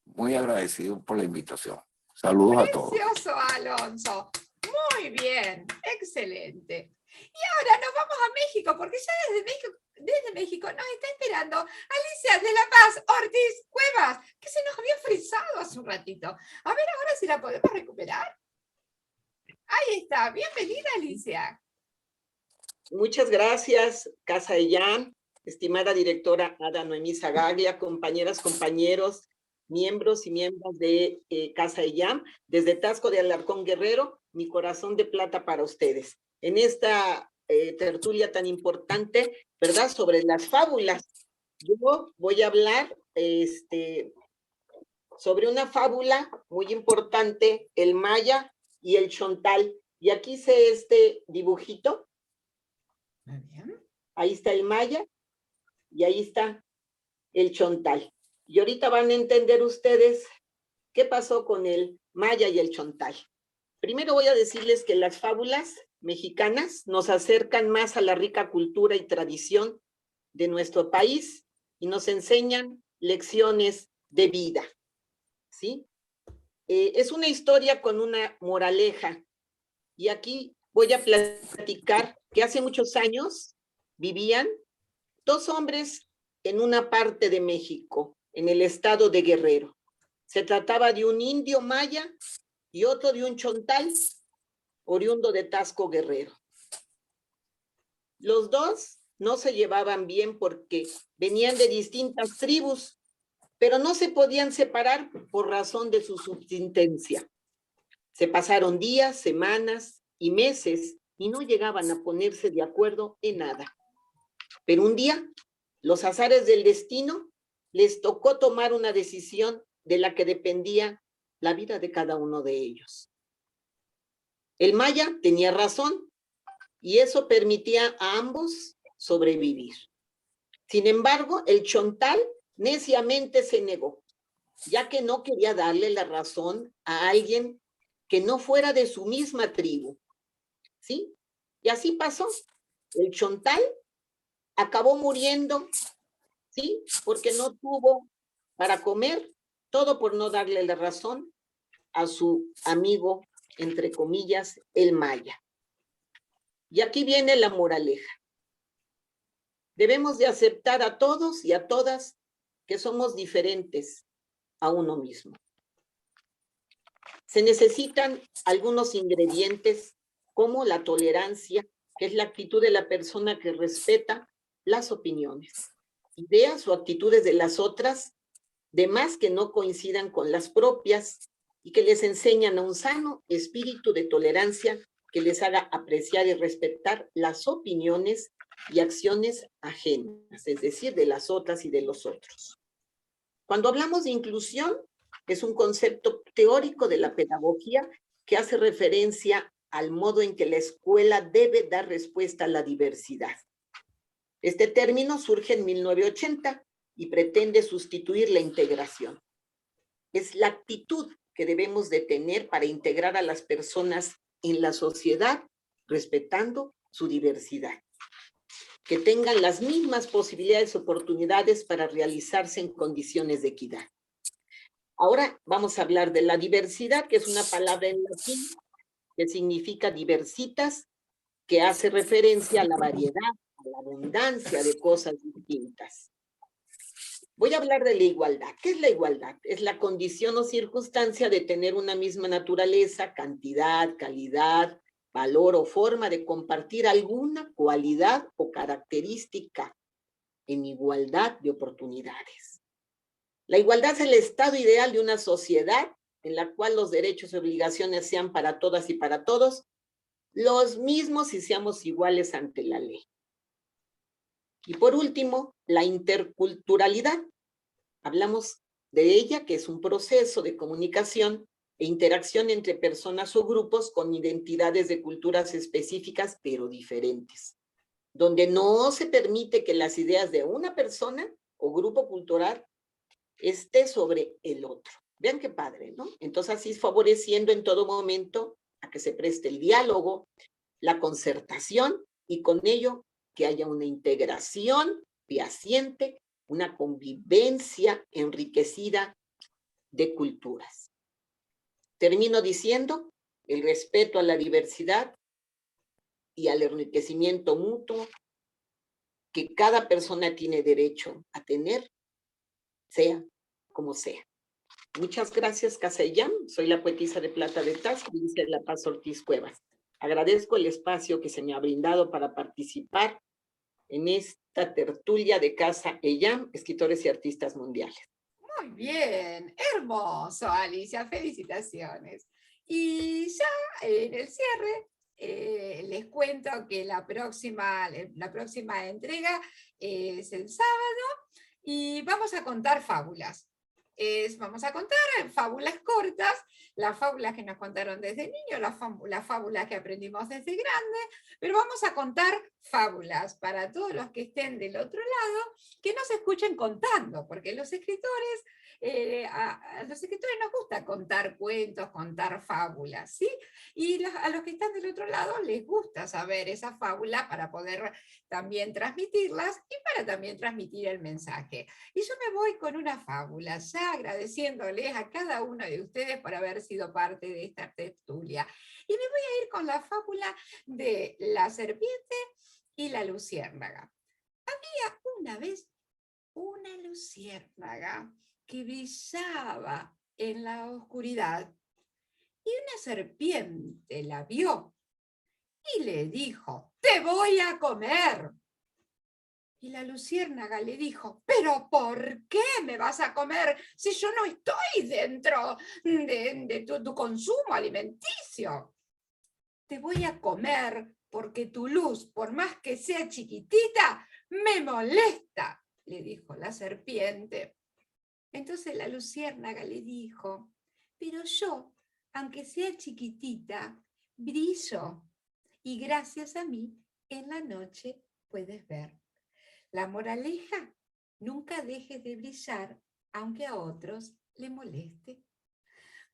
muy agradecido por la invitación. Saludos a todos. Precioso, Alonso. Muy bien, excelente. Y ahora nos vamos a México, porque ya desde México nos está esperando Alicia de la Paz Ortiz Cuevas, que se nos había frisado hace un ratito. A ver ahora si la podemos recuperar. Ahí está, bienvenida Alicia. Muchas gracias, Casa Eyam, estimada directora Ada Noemí Zagaglia, compañeras, compañeros, miembros y miembros de Casa Eyam, desde Taxco de Alarcón Guerrero, mi corazón de plata para ustedes. En esta tertulia tan importante, ¿verdad?, sobre las fábulas. Yo voy a hablar sobre una fábula muy importante, el Maya y el Chontal. Y aquí hice este dibujito. Muy bien. Ahí está el Maya y ahí está el Chontal. Y ahorita van a entender ustedes qué pasó con el Maya y el Chontal. Primero voy a decirles que las fábulas mexicanas nos acercan más a la rica cultura y tradición de nuestro país y nos enseñan lecciones de vida, ¿sí? Es una historia con una moraleja, y aquí voy a platicar que hace muchos años vivían dos hombres en una parte de México, en el estado de Guerrero. Se trataba de un indio maya y otro de un chontal, oriundo de Tasco, Guerrero. Los dos no se llevaban bien porque venían de distintas tribus, pero no se podían separar por razón de su subsistencia. Se pasaron días, semanas y meses y no llegaban a ponerse de acuerdo en nada. Pero un día, los azares del destino les tocó tomar una decisión de la que dependía la vida de cada uno de ellos. El maya tenía razón y eso permitía a ambos sobrevivir. Sin embargo, el chontal neciamente se negó, ya que no quería darle la razón a alguien que no fuera de su misma tribu, ¿sí? Y así pasó. El chontal acabó muriendo, ¿sí? Porque no tuvo para comer, todo por no darle la razón a su amigo, entre comillas, el maya. Y aquí viene la moraleja. Debemos de aceptar a todos y a todas que somos diferentes a uno mismo. Se necesitan algunos ingredientes como la tolerancia, que es la actitud de la persona que respeta las opiniones, ideas o actitudes de las otras, demás que no coincidan con las propias y que les enseñan a un sano espíritu de tolerancia que les haga apreciar y respetar las opiniones y acciones ajenas, es decir, de las otras y de los otros. Cuando hablamos de inclusión, es un concepto teórico de la pedagogía que hace referencia al modo en que la escuela debe dar respuesta a la diversidad. Este término surge en 1980 y pretende sustituir la integración. Es la actitud que debemos de tener para integrar a las personas en la sociedad, respetando su diversidad. Que tengan las mismas posibilidades y oportunidades para realizarse en condiciones de equidad. Ahora vamos a hablar de la diversidad, que es una palabra en latín que significa diversitas, que hace referencia a la variedad, a la abundancia de cosas distintas. Voy a hablar de la igualdad. ¿Qué es la igualdad? Es la condición o circunstancia de tener una misma naturaleza, cantidad, calidad, valor o forma de compartir alguna cualidad o característica en igualdad de oportunidades. La igualdad es el estado ideal de una sociedad en la cual los derechos y obligaciones sean para todas y para todos los mismos y seamos iguales ante la ley. Y por último, la interculturalidad. Hablamos de ella, que es un proceso de comunicación e interacción entre personas o grupos con identidades de culturas específicas, pero diferentes, donde no se permite que las ideas de una persona o grupo cultural esté sobre el otro. Vean qué padre, ¿no? Entonces así favoreciendo en todo momento a que se preste el diálogo, la concertación y con ello que haya una integración fehaciente, una convivencia enriquecida de culturas. Termino diciendo, el respeto a la diversidad y al enriquecimiento mutuo que cada persona tiene derecho a tener, sea como sea. Muchas gracias, Casa Eyam. Soy la poetisa de Plata de Tasco, dice La Paz Ortiz Cuevas. Agradezco el espacio que se me ha brindado para participar en esta tertulia de Casa Eyam, escritores y artistas mundiales. Muy bien, hermoso, Alicia, felicitaciones. Y ya en el cierre, les cuento que la próxima entrega es el sábado y vamos a contar fábulas. vamos a contar fábulas cortas, las fábulas que nos contaron desde niños, las fábulas que aprendimos desde grande, pero vamos a contar fábulas para todos los que estén del otro lado, que nos escuchen contando, porque los escritores, a los escritores nos gusta contar cuentos, contar fábulas, ¿sí? Y a los que están del otro lado les gusta saber esa fábula para poder también transmitirlas y para también transmitir el mensaje. Y yo me voy con una fábula, ya agradeciéndoles a cada uno de ustedes por haber sido parte de esta tertulia. Y me voy a ir con la fábula de la serpiente y la luciérnaga. Había una vez una luciérnaga que brillaba en la oscuridad y una serpiente la vio y le dijo: «Te voy a comer». Y la luciérnaga le dijo: «¿Pero por qué me vas a comer si yo no estoy dentro de tu consumo alimenticio? Te voy a comer porque tu luz, por más que sea chiquitita, me molesta», le dijo la serpiente. Entonces la luciérnaga le dijo: «Pero yo, aunque sea chiquitita, brillo, y gracias a mí en la noche puedes ver». La moraleja: nunca dejes de brillar, aunque a otros le moleste.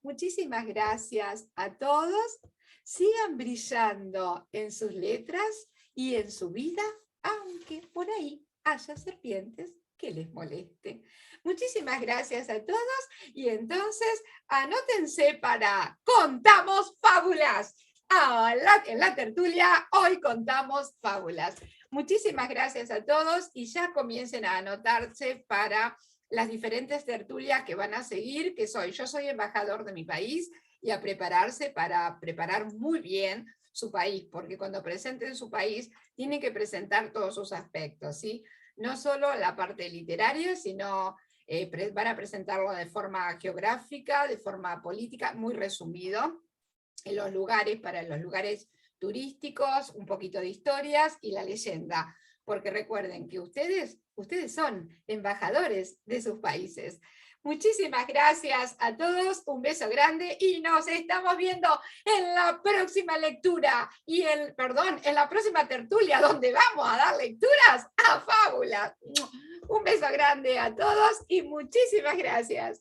Muchísimas gracias a todos. Sigan brillando en sus letras y en su vida, aunque por ahí haya serpientes que les moleste. Muchísimas gracias a todos y entonces anótense para Contamos Fábulas. En la tertulia hoy contamos fábulas. Muchísimas gracias a todos y ya comiencen a anotarse para las diferentes tertulias que van a seguir, que yo soy embajador de mi país, y a prepararse para preparar muy bien su país, porque cuando presenten su país tienen que presentar todos sus aspectos, ¿sí? No solo la parte literaria, sino van a presentarlo de forma geográfica, de forma política, muy resumido, en los lugares, para los lugares turísticos, un poquito de historias y la leyenda, porque recuerden que ustedes son embajadores de sus países. Muchísimas gracias a todos, un beso grande y nos estamos viendo en la próxima lectura, en la próxima tertulia, donde vamos a dar lecturas a fábulas. Un beso grande a todos y muchísimas gracias.